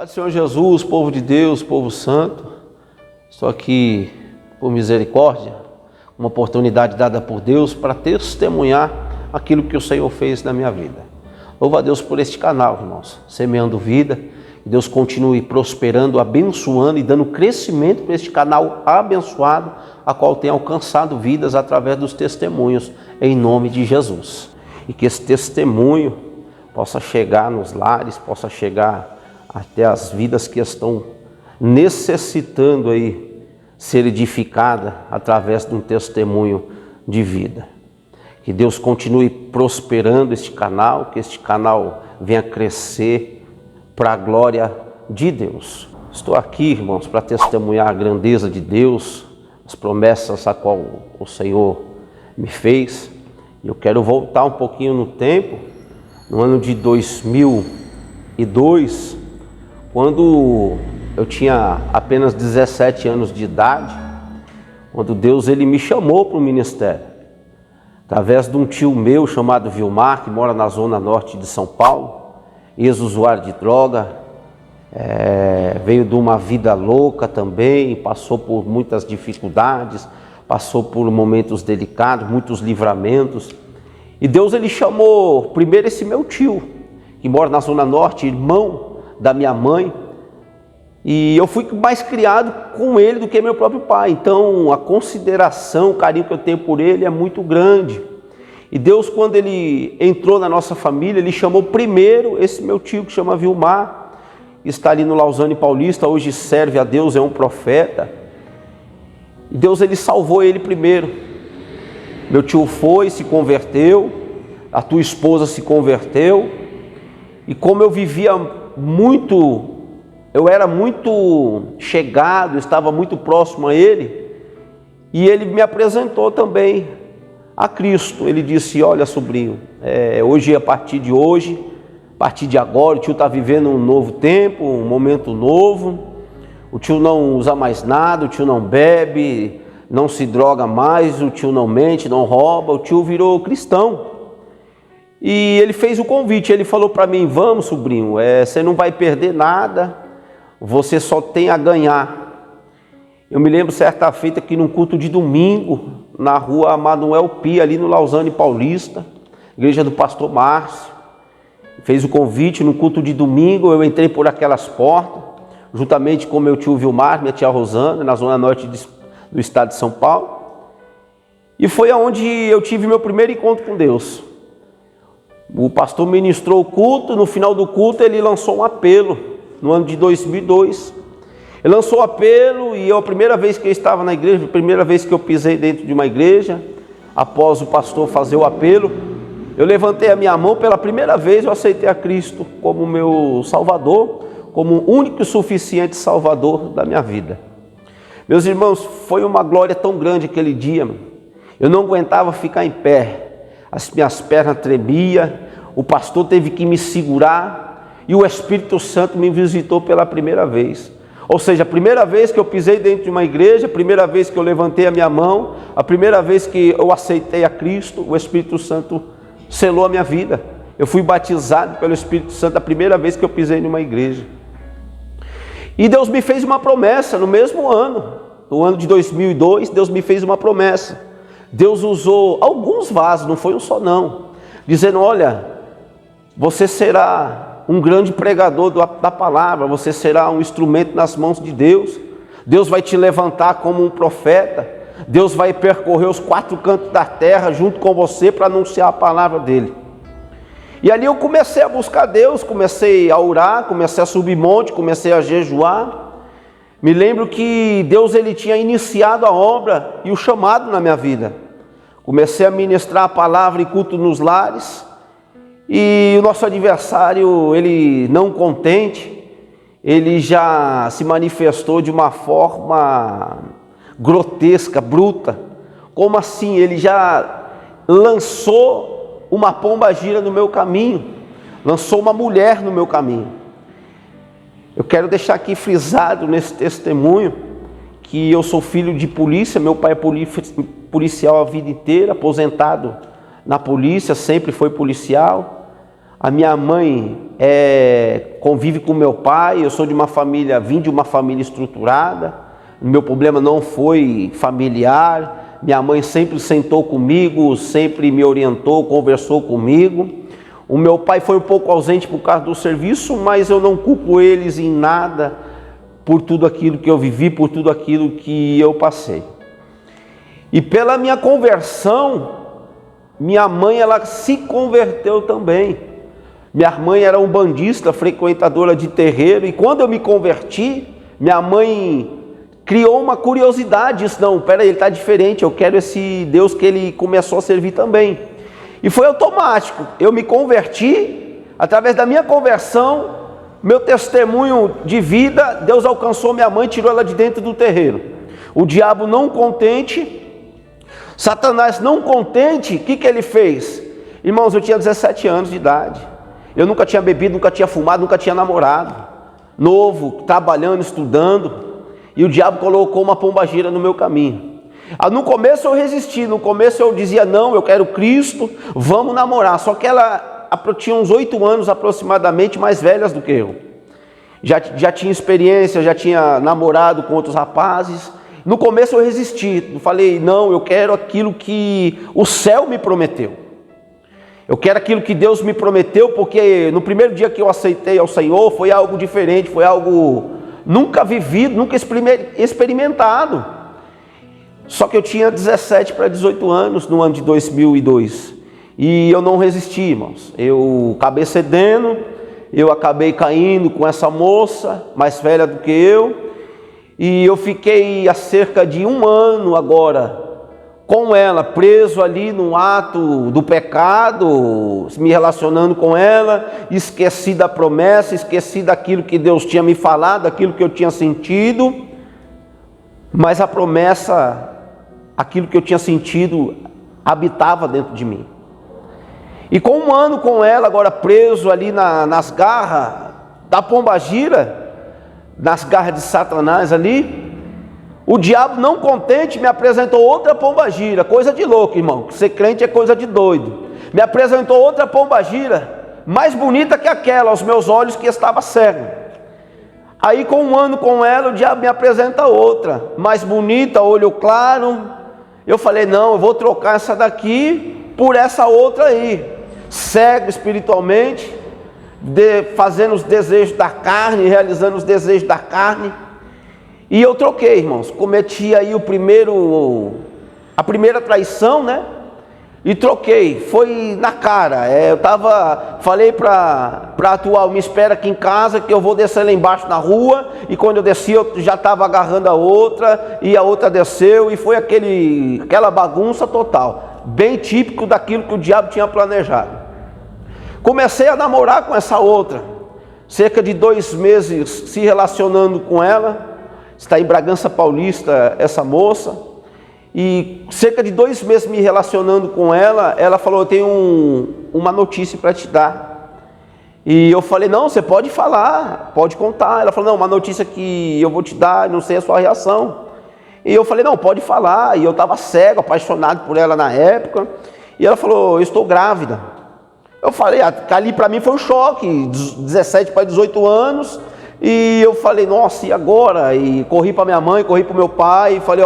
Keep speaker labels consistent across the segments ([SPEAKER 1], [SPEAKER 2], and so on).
[SPEAKER 1] Pai do Senhor Jesus, povo de Deus, povo santo, estou aqui por misericórdia, uma oportunidade dada por Deus para testemunhar aquilo que o Senhor fez na minha vida. Louvo a Deus por este canal, irmãos, semeando vida, que Deus continue prosperando, abençoando e dando crescimento para este canal abençoado, a qual tem alcançado vidas através dos testemunhos, em nome de Jesus. E que esse testemunho possa chegar nos lares, possa chegar até as vidas que estão necessitando aí ser edificada através de um testemunho de vida. Que Deus continue prosperando este canal, que este canal venha crescer para a glória de Deus. Estou aqui, irmãos, para testemunhar a grandeza de Deus, as promessas a qual o Senhor me fez. Eu quero voltar um pouquinho no tempo, no ano de 2002, quando eu tinha apenas 17 anos de idade, quando Deus ele me chamou para o ministério, através de um tio meu chamado Vilmar, que mora na zona norte de São Paulo, ex-usuário de droga, veio de uma vida louca também, passou por muitas dificuldades, passou por momentos delicados, muitos livramentos. E Deus ele chamou primeiro esse meu tio, que mora na zona norte, irmão da minha mãe, e eu fui mais criado com ele do que meu próprio pai. Então a consideração, o carinho que eu tenho por ele é muito grande. E Deus, quando ele entrou na nossa família, ele chamou primeiro esse meu tio que chama Vilmar, está ali no Lausanne Paulista, hoje serve a Deus, é um profeta. E Deus ele salvou ele primeiro. Meu tio foi, se converteu, a tua esposa se converteu, e como eu era muito chegado, estava muito próximo a ele, e ele me apresentou também a Cristo. Ele disse: olha, sobrinho, hoje, a partir de agora, o tio está vivendo um novo tempo, um momento novo, o tio não usa mais nada, o tio não bebe, não se droga mais, o tio não mente, não rouba, o tio virou cristão. E ele fez o convite, ele falou para mim: vamos, sobrinho, você não vai perder nada, você só tem a ganhar. Eu me lembro certa feita que num culto de domingo, na rua Manuel Pia, ali no Lausanne Paulista, igreja do pastor Márcio, fez o convite no culto de domingo. Eu entrei por aquelas portas, juntamente com meu tio Vilmar, minha tia Rosana, na zona norte do estado de São Paulo, e foi aonde eu tive meu primeiro encontro com Deus. O pastor ministrou o culto, no final do culto ele lançou um apelo, no ano de 2002, ele lançou o apelo, e a primeira vez que eu estava na igreja, a primeira vez que eu pisei dentro de uma igreja, após o pastor fazer o apelo, eu levantei a minha mão, pela primeira vez eu aceitei a Cristo como meu Salvador, como o único e suficiente Salvador da minha vida. Meus irmãos, foi uma glória tão grande aquele dia, eu não aguentava ficar em pé, as minhas pernas tremiam, o pastor teve que me segurar, e o Espírito Santo me visitou pela primeira vez. Ou seja, a primeira vez que eu pisei dentro de uma igreja, a primeira vez que eu levantei a minha mão, a primeira vez que eu aceitei a Cristo, o Espírito Santo selou a minha vida. Eu fui batizado pelo Espírito Santo a primeira vez que eu pisei numa igreja. E Deus me fez uma promessa no mesmo ano, no ano de 2002, Deus me fez uma promessa. Deus usou alguns vasos, não foi um só não, dizendo: olha, você será um grande pregador da palavra, você será um instrumento nas mãos de Deus, Deus vai te levantar como um profeta, Deus vai percorrer os 4 cantos da terra junto com você para anunciar a palavra dele. E ali eu comecei a buscar Deus, comecei a orar, comecei a subir monte, comecei a jejuar. Me lembro que Deus ele tinha iniciado a obra e o chamado na minha vida. Comecei a ministrar a palavra em culto nos lares, e o nosso adversário, ele não contente, ele já se manifestou de uma forma grotesca, bruta. Como assim? Ele já lançou uma pombagira no meu caminho, lançou uma mulher no meu caminho. Eu quero deixar aqui frisado nesse testemunho que eu sou filho de polícia, meu pai é policial a vida inteira, aposentado na polícia, sempre foi policial. A minha mãe convive com meu pai, eu sou de uma família, vim de uma família estruturada, o meu problema não foi familiar, minha mãe sempre sentou comigo, sempre me orientou, conversou comigo. O meu pai foi um pouco ausente por causa do serviço, mas eu não culpo eles em nada por tudo aquilo que eu vivi, por tudo aquilo que eu passei. E pela minha conversão, minha mãe ela se converteu também. Minha mãe era umbandista, frequentadora de terreiro, e quando eu me converti, minha mãe criou uma curiosidade, disse, não, peraí, ele está diferente, eu quero esse Deus que ele começou a servir também. E foi automático, eu me converti, através da minha conversão, meu testemunho de vida, Deus alcançou minha mãe, tirou ela de dentro do terreiro. O diabo não contente, Satanás não contente, o que ele fez? Irmãos, eu tinha 17 anos de idade. Eu nunca tinha bebido, nunca tinha fumado, nunca tinha namorado. Novo, trabalhando, estudando. E o diabo colocou uma pombagira no meu caminho. No começo eu resisti, no começo eu dizia, não, eu quero Cristo, vamos namorar. Só que ela tinha uns 8 anos aproximadamente, mais velhas do que eu. Já tinha experiência, já tinha namorado com outros rapazes. No começo eu resisti, eu falei, não, eu quero aquilo que o céu me prometeu. Eu quero aquilo que Deus me prometeu, porque no primeiro dia que eu aceitei ao Senhor, foi algo diferente, foi algo nunca vivido, nunca experimentado. Só que eu tinha 17 para 18 anos no ano de 2002. E eu não resisti, irmãos. Eu acabei cedendo, eu acabei caindo com essa moça, mais velha do que eu. E eu fiquei há cerca de 1 ano agora com ela, preso ali no ato do pecado, me relacionando com ela, esqueci da promessa, esqueci daquilo que Deus tinha me falado, daquilo que eu tinha sentido, mas a promessa, aquilo que eu tinha sentido, habitava dentro de mim. E com 1 ano com ela, agora preso ali nas garras da pombagira, nas garras de Satanás ali, o diabo, não contente, me apresentou outra pombagira, coisa de louco, irmão. Ser crente é coisa de doido. Me apresentou outra pombagira, mais bonita que aquela, aos meus olhos que estava cego. Aí com 1 ano com ela, o diabo me apresenta outra, mais bonita, olho claro. Eu falei, não, eu vou trocar essa daqui por essa outra aí. Cego espiritualmente, fazendo os desejos da carne, realizando os desejos da carne. E eu troquei, irmãos, cometi aí a primeira traição, né? E troquei, foi na cara. Falei para atual, me espera aqui em casa que eu vou descer lá embaixo na rua. E quando eu desci, eu já estava agarrando a outra, e a outra desceu, e foi aquela bagunça total, bem típico daquilo que o diabo tinha planejado. Comecei a namorar com essa outra, cerca de 2 meses se relacionando com ela. Está em Bragança Paulista essa moça, e cerca de 2 meses me relacionando com ela, ela falou, eu tenho uma notícia para te dar. E eu falei, não, você pode falar, pode contar. Ela falou, não, uma notícia que eu vou te dar, não sei a sua reação. E eu falei, não, pode falar. E eu estava cego, apaixonado por ela na época. E ela falou, eu estou grávida. Eu falei, ali para mim foi um choque, 17 para 18 anos. E eu falei, nossa, e agora? E corri para minha mãe, corri para o meu pai, e falei,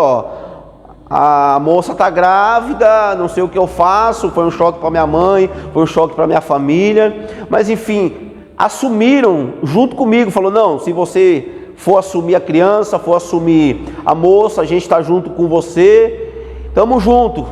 [SPEAKER 1] a moça está grávida, não sei o que eu faço. Foi um choque para minha mãe, foi um choque para minha família, mas enfim, assumiram junto comigo, falou, não, se você for assumir a criança, for assumir a moça, a gente está junto com você, estamos juntos.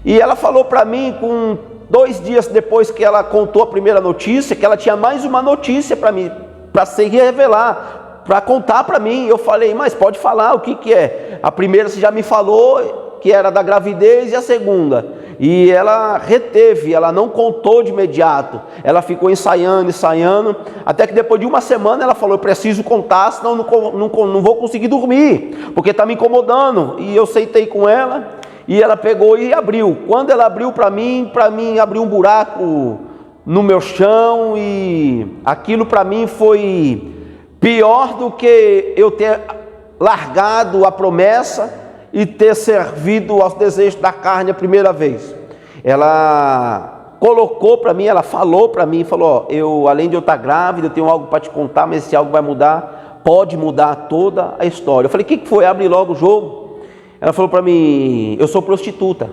[SPEAKER 1] E ela falou para mim, com 2 dias depois que ela contou a primeira notícia, que ela tinha mais uma notícia para mim, para se revelar, para contar para mim. Eu falei, mas pode falar, o que é? A primeira você já me falou, que era da gravidez, e a segunda? E ela reteve, ela não contou de imediato, ela ficou ensaiando, até que depois de 1 semana ela falou, eu preciso contar, senão não vou conseguir dormir, porque está me incomodando. E eu sentei com ela, e ela pegou e abriu. Quando ela abriu para mim abriu um buraco no meu chão, e aquilo para mim foi pior do que eu ter largado a promessa e ter servido aos desejos da carne a primeira vez. Ela colocou para mim, ela falou para mim, falou, ó, além de eu estar grávida, eu tenho algo para te contar, mas esse algo vai mudar, pode mudar toda a história. Eu falei, o que foi? Abre logo o jogo. Ela falou para mim, eu sou prostituta,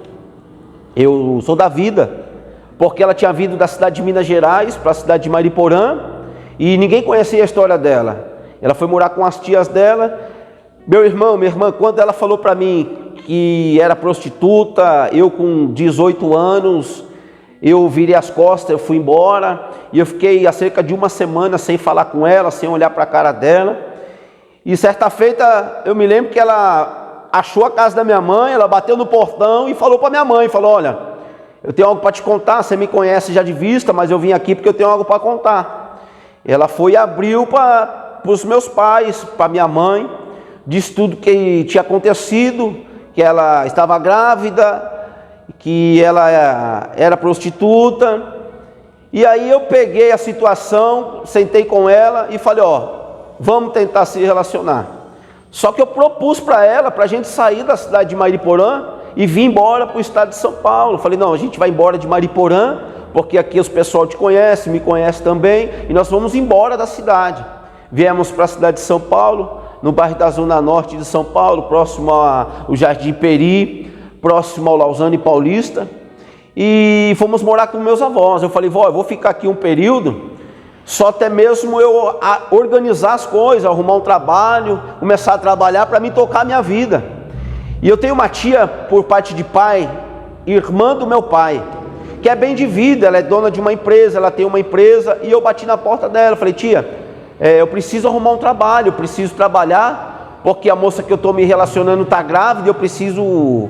[SPEAKER 1] eu sou da vida, porque ela tinha vindo da cidade de Minas Gerais para a cidade de Mariporã, e ninguém conhecia a história dela. Ela foi morar com as tias dela. Meu irmão, minha irmã, quando ela falou para mim que era prostituta, eu com 18 anos, eu virei as costas, eu fui embora, e eu fiquei há cerca de uma semana sem falar com ela, sem olhar para a cara dela. E certa feita, eu me lembro que ela achou a casa da minha mãe, ela bateu no portão e falou para minha mãe, falou, olha, eu tenho algo para te contar, você me conhece já de vista, mas eu vim aqui porque eu tenho algo para contar. Ela foi e abriu para os meus pais, para minha mãe, disse tudo que tinha acontecido, que ela estava grávida, que ela era prostituta. E aí eu peguei a situação, sentei com ela e falei, ó, vamos tentar se relacionar. Só que eu propus para ela, para a gente sair da cidade de Mariporã e vir embora para o estado de São Paulo. Falei, não, a gente vai embora de Mariporã, porque aqui os pessoal te conhece, me conhece também, e nós vamos embora da cidade. Viemos para a cidade de São Paulo, no bairro da Zona Norte de São Paulo, próximo ao Jardim Peri, próximo ao Lausanne Paulista, e fomos morar com meus avós. Eu falei, vó, eu vou ficar aqui um período, só até mesmo eu organizar as coisas, arrumar um trabalho, começar a trabalhar para me tocar a minha vida. E eu tenho uma tia por parte de pai, irmã do meu pai, que é bem de vida, ela é dona de uma empresa, ela tem uma empresa, e eu bati na porta dela, falei, tia, eu preciso arrumar um trabalho, eu preciso trabalhar, porque a moça que eu estou me relacionando está grávida, eu preciso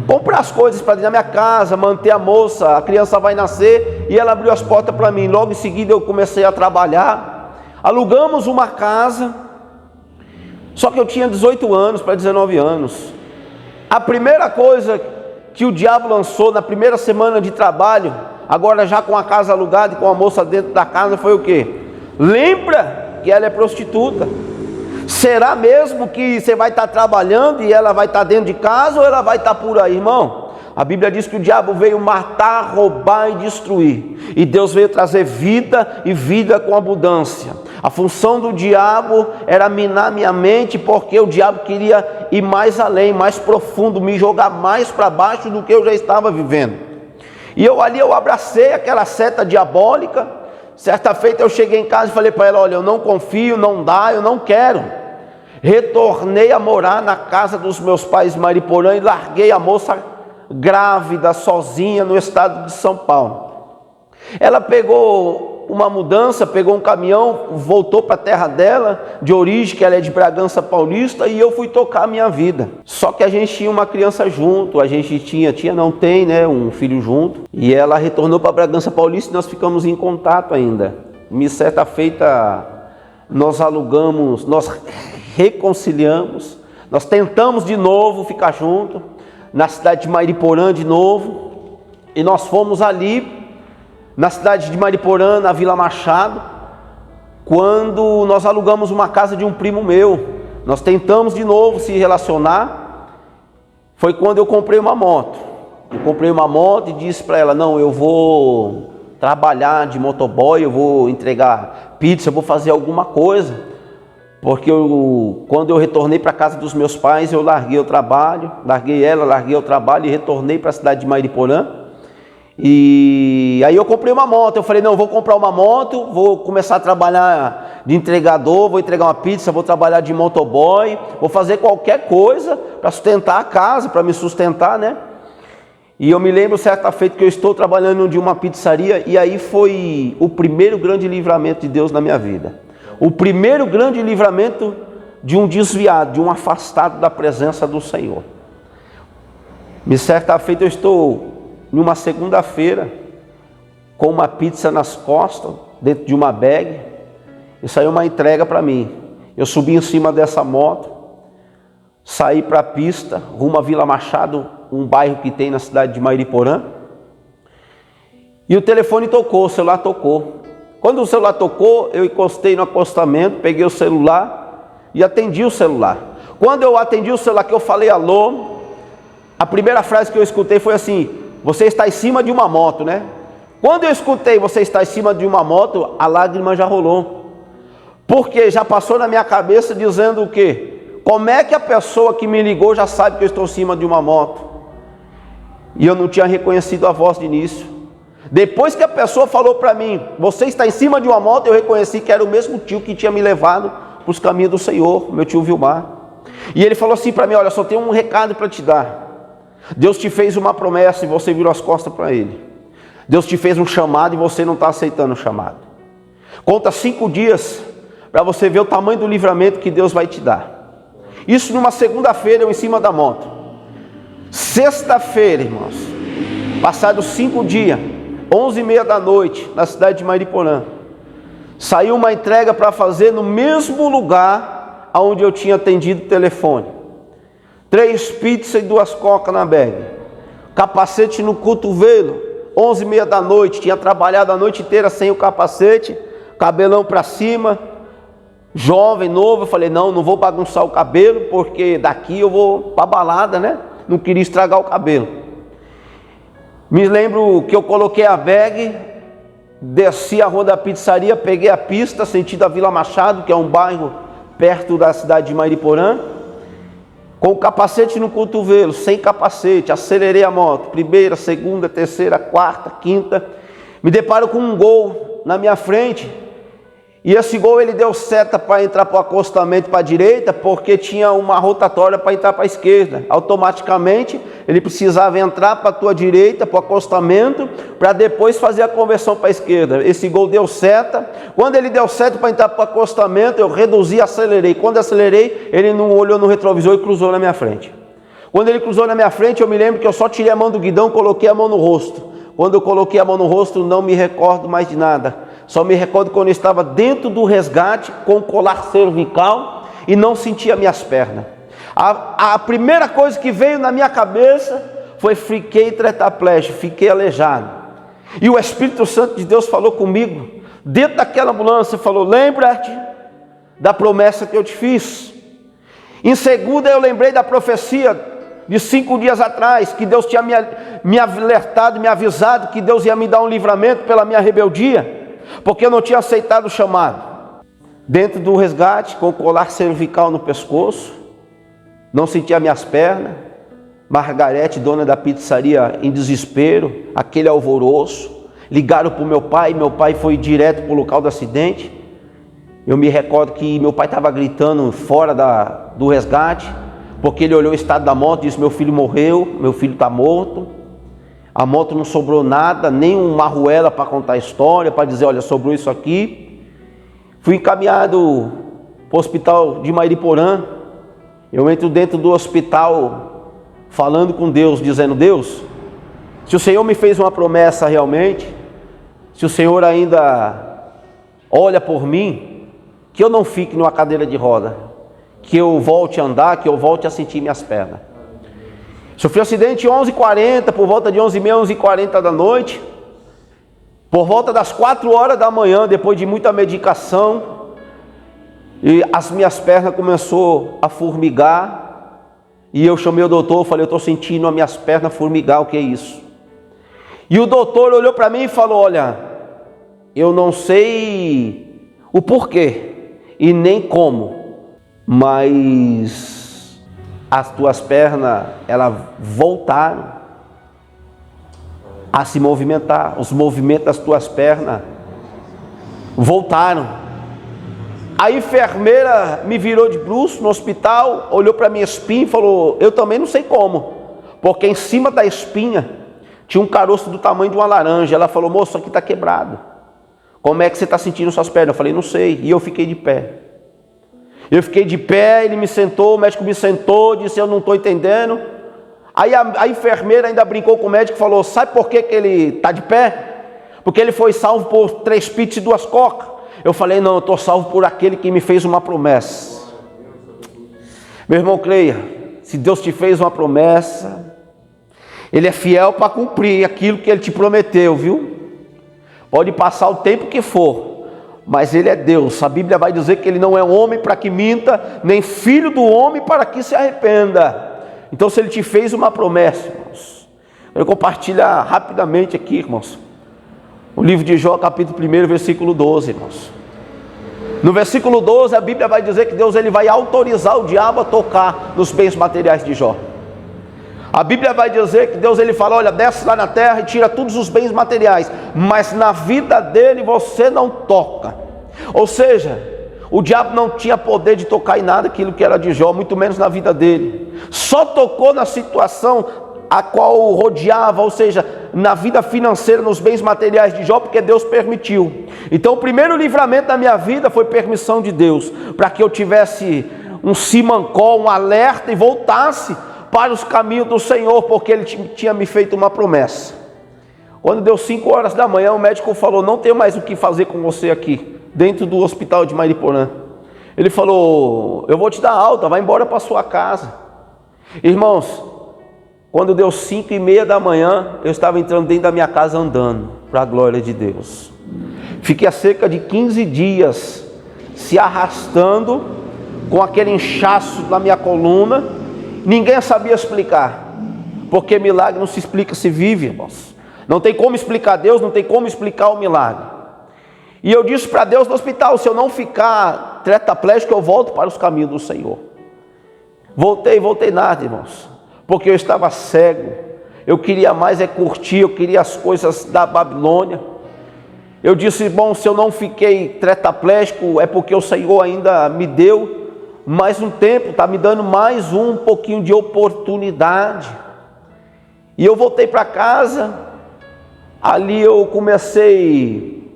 [SPEAKER 1] comprar as coisas para dentro da minha casa, manter a moça, a criança vai nascer. E ela abriu as portas para mim. Logo em seguida eu comecei a trabalhar, alugamos uma casa, só que eu tinha 18 anos para 19 anos. A primeira coisa que o diabo lançou na primeira semana de trabalho, agora já com a casa alugada e com a moça dentro da casa, foi o quê? Lembra que ela é prostituta. Será mesmo que você vai estar trabalhando e ela vai estar dentro de casa, ou ela vai estar por aí, irmão? A Bíblia diz que o diabo veio matar, roubar e destruir, e Deus veio trazer vida e vida com abundância. A função do diabo era minar minha mente, porque o diabo queria ir mais além, mais profundo, me jogar mais para baixo do que eu já estava vivendo. E eu abracei aquela seta diabólica. Certa feita eu cheguei em casa e falei para ela, olha, eu não confio, não dá, eu não quero. Retornei a morar na casa dos meus pais em Mariporã e larguei a moça grávida, sozinha, no estado de São Paulo. Ela pegou uma mudança, pegou um caminhão, voltou para a terra dela, de origem, que ela é de Bragança Paulista, e eu fui tocar a minha vida. Só que a gente tinha uma criança junto, a gente tem, né, um filho junto, e ela retornou para Bragança Paulista e nós ficamos em contato ainda. E certa feita nós alugamos, nós reconciliamos, nós tentamos de novo ficar junto, na cidade de Mariporã de novo, e nós fomos ali, na cidade de Mariporã, na Vila Machado, quando nós alugamos uma casa de um primo meu. Nós tentamos de novo se relacionar. Foi quando eu comprei uma moto. Eu comprei uma moto e disse para ela, não, eu vou trabalhar de motoboy, eu vou entregar pizza, eu vou fazer alguma coisa. Porque quando eu retornei para a casa dos meus pais, eu larguei o trabalho, larguei o trabalho e retornei para a cidade de Mariporã. E aí eu comprei uma moto. Eu falei, não, eu vou comprar uma moto, vou começar a trabalhar de entregador, vou entregar uma pizza, vou trabalhar de motoboy, vou fazer qualquer coisa para sustentar a casa, para me sustentar, né? E eu me lembro certa feita que eu estou trabalhando de uma pizzaria, e aí foi o primeiro grande livramento de Deus na minha vida. O primeiro grande livramento de um desviado, de um afastado da presença do Senhor. E certa feita eu estou numa segunda-feira, com uma pizza nas costas, dentro de uma bag, e saiu uma entrega para mim. Eu subi em cima dessa moto, saí para a pista, rumo à Vila Machado, um bairro que tem na cidade de Mariporã, e o telefone tocou, o celular tocou. Quando o celular tocou, eu encostei no acostamento, peguei o celular e atendi o celular. Quando eu atendi o celular, que eu falei alô, a primeira frase que eu escutei foi assim, você está em cima de uma moto, né? Quando eu escutei você está em cima de uma moto, a lágrima já rolou. Porque já passou na minha cabeça dizendo o quê? Como é que a pessoa que me ligou já sabe que eu estou em cima de uma moto? E eu não tinha reconhecido a voz de início. Depois que a pessoa falou para mim, você está em cima de uma moto, eu reconheci que era o mesmo tio que tinha me levado para os caminhos do Senhor, meu tio Vilmar. E ele falou assim para mim, olha, só tenho um recado para te dar. Deus te fez uma promessa e você virou as costas para Ele. Deus te fez um chamado e você não está aceitando o chamado. Conta 5 dias para você ver o tamanho do livramento que Deus vai te dar. Isso numa segunda-feira, eu em cima da moto. Sexta-feira, irmãos, passados 5 dias, 11h30 da noite, na cidade de Mariporã, saiu uma entrega para fazer no mesmo lugar onde eu tinha atendido o telefone. 3 pizzas e 2 coca na bag, capacete no cotovelo, 11h30 da noite, tinha trabalhado a noite inteira sem o capacete, cabelão para cima, jovem, novo. Eu falei, não vou bagunçar o cabelo, porque daqui eu vou para balada, né? Não queria estragar o cabelo. Me lembro que eu coloquei a bag, desci a rua da pizzaria, peguei a pista, sentido a Vila Machado, que é um bairro perto da cidade de Mariporã, com o capacete no cotovelo, sem capacete, acelerei a moto, primeira, segunda, terceira, quarta, quinta, me deparo com um Gol na minha frente, e esse Gol ele deu seta para entrar para o acostamento para a direita, porque tinha uma rotatória para entrar para a esquerda. Automaticamente ele precisava entrar para a tua direita, para o acostamento, para depois fazer a conversão para a esquerda. Esse Gol deu seta. Quando ele deu seta para entrar para o acostamento, eu reduzi e acelerei. Quando acelerei, ele não olhou no retrovisor e cruzou na minha frente. Quando ele cruzou na minha frente, eu me lembro que eu só tirei a mão do guidão, coloquei a mão no rosto. Quando eu coloquei a mão no rosto, não me recordo mais de nada. Só me recordo quando eu estava dentro do resgate com o colar cervical e não sentia minhas pernas. A primeira coisa que veio na minha cabeça foi fiquei tetraplégico, fiquei aleijado. E o Espírito Santo de Deus falou comigo, dentro daquela ambulância, falou, lembra-te da promessa que eu te fiz. Em segunda eu lembrei da profecia de 5 dias atrás, que Deus tinha me alertado, me avisado que Deus ia me dar um livramento pela minha rebeldia, porque eu não tinha aceitado o chamado. Dentro do resgate, com o colar cervical no pescoço, não sentia minhas pernas. Margarete, dona da pizzaria, em desespero, aquele alvoroço. Ligaram para o meu pai foi direto para o local do acidente. Eu me recordo que meu pai estava gritando fora do resgate, porque ele olhou o estado da moto e disse, meu filho morreu, meu filho está morto. A moto não sobrou nada, nem uma arruela para contar a história, para dizer, olha, sobrou isso aqui. Fui encaminhado para o hospital de Mariporã. Eu entro dentro do hospital falando com Deus, dizendo, Deus, se o Senhor me fez uma promessa realmente, se o Senhor ainda olha por mim, que eu não fique numa cadeira de roda, que eu volte a andar, que eu volte a sentir minhas pernas. Sofri um acidente 11h40, por volta de 11h30, 11h40 da noite. Por volta das 4 horas da manhã, depois de muita medicação, e as minhas pernas começaram a formigar. E eu chamei o doutor, falei, eu estou sentindo as minhas pernas formigar, o que é isso? E o doutor olhou para mim e falou, olha, eu não sei o porquê e nem como, mas as tuas pernas, elas voltaram a se movimentar, os movimentos das tuas pernas voltaram. A enfermeira me virou de bruço no hospital, olhou para minha espinha e falou, eu também não sei como, porque em cima da espinha tinha um caroço do tamanho de uma laranja. Ela falou, moço, isso aqui está quebrado, como é que você está sentindo suas pernas? Eu falei, não sei, e eu fiquei de pé. Eu fiquei de pé, ele me sentou, o médico me sentou, disse, eu não estou entendendo. Aí a enfermeira ainda brincou com o médico e falou, sabe por que ele está de pé? Porque ele foi salvo por 3 pizzas e 2 coca. Eu falei, não, eu estou salvo por aquele que me fez uma promessa. Meu irmão, creia, se Deus te fez uma promessa, Ele é fiel para cumprir aquilo que Ele te prometeu, viu? Pode passar o tempo que for, mas Ele é Deus. A Bíblia vai dizer que Ele não é homem para que minta, nem filho do homem para que se arrependa. Então, se Ele te fez uma promessa, irmãos, eu vou compartilhar rapidamente aqui, irmãos, O livro de Jó, capítulo 1, versículo 12, irmãos. No versículo 12, a Bíblia vai dizer que Deus ele vai autorizar o diabo a tocar nos bens materiais de Jó. A Bíblia vai dizer que Deus ele fala, olha, desce lá na terra e tira todos os bens materiais, mas na vida dele você não toca. Ou seja, o diabo não tinha poder de tocar em nada aquilo que era de Jó, muito menos na vida dele. Só tocou na situação a qual o rodeava, ou seja, na vida financeira, nos bens materiais de Jó, porque Deus permitiu. Então o primeiro livramento da minha vida foi permissão de Deus, para que eu tivesse um simancol, um alerta e voltasse para os caminhos do Senhor, porque Ele tinha me feito uma promessa. Quando deu 5 horas da manhã, o médico falou, não tenho mais o que fazer com você aqui, dentro do hospital de Mariporã. Ele falou, eu vou te dar alta, vai embora para sua casa. Irmãos, quando deu 5:30 da manhã, eu estava entrando dentro da minha casa andando, para a glória de Deus. Fiquei há cerca de 15 dias se arrastando, com aquele inchaço na minha coluna. Ninguém sabia explicar, porque milagre não se explica, se vive, irmãos. Não tem como explicar Deus, não tem como explicar o milagre. E eu disse para Deus no hospital, se eu não ficar tetraplégico, eu volto para os caminhos do Senhor. Voltei nada, irmãos. Porque eu estava cego, eu queria mais curtir, eu queria as coisas da Babilônia. Eu disse, bom, se eu não fiquei tetraplégico, é porque o Senhor ainda me deu mais um tempo, está me dando mais um pouquinho de oportunidade. E eu voltei para casa, ali eu comecei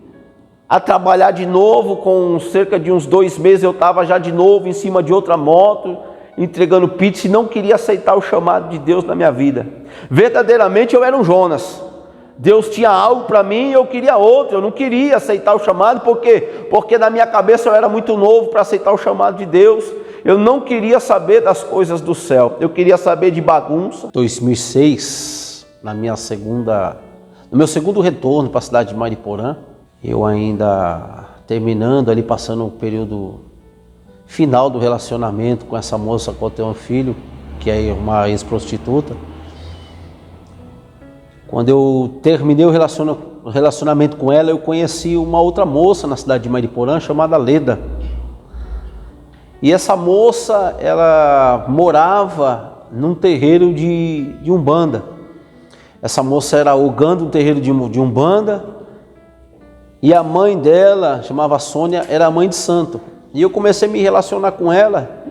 [SPEAKER 1] a trabalhar de novo, com cerca de uns 2 meses eu estava já de novo em cima de outra moto, entregando pizza, e não queria aceitar o chamado de Deus na minha vida. Verdadeiramente eu era um Jonas. Deus tinha algo para mim e eu queria outro. Eu não queria aceitar o chamado, por quê? Porque na minha cabeça eu era muito novo para aceitar o chamado de Deus. Eu não queria saber das coisas do céu, eu queria saber de bagunça. 2006, no meu segundo retorno para a cidade de Mariporã, eu ainda terminando ali, passando um período final do relacionamento com essa moça com qual eu tenho um filho, que é uma ex-prostituta. Quando eu terminei o relacionamento com ela, eu conheci uma outra moça na cidade de Mariporã, chamada Leda. E essa moça, ela morava num terreiro de Umbanda. Essa moça era ogando um terreiro de Umbanda, e a mãe dela, chamava Sônia, era a mãe de santo. E eu comecei a me relacionar com ela,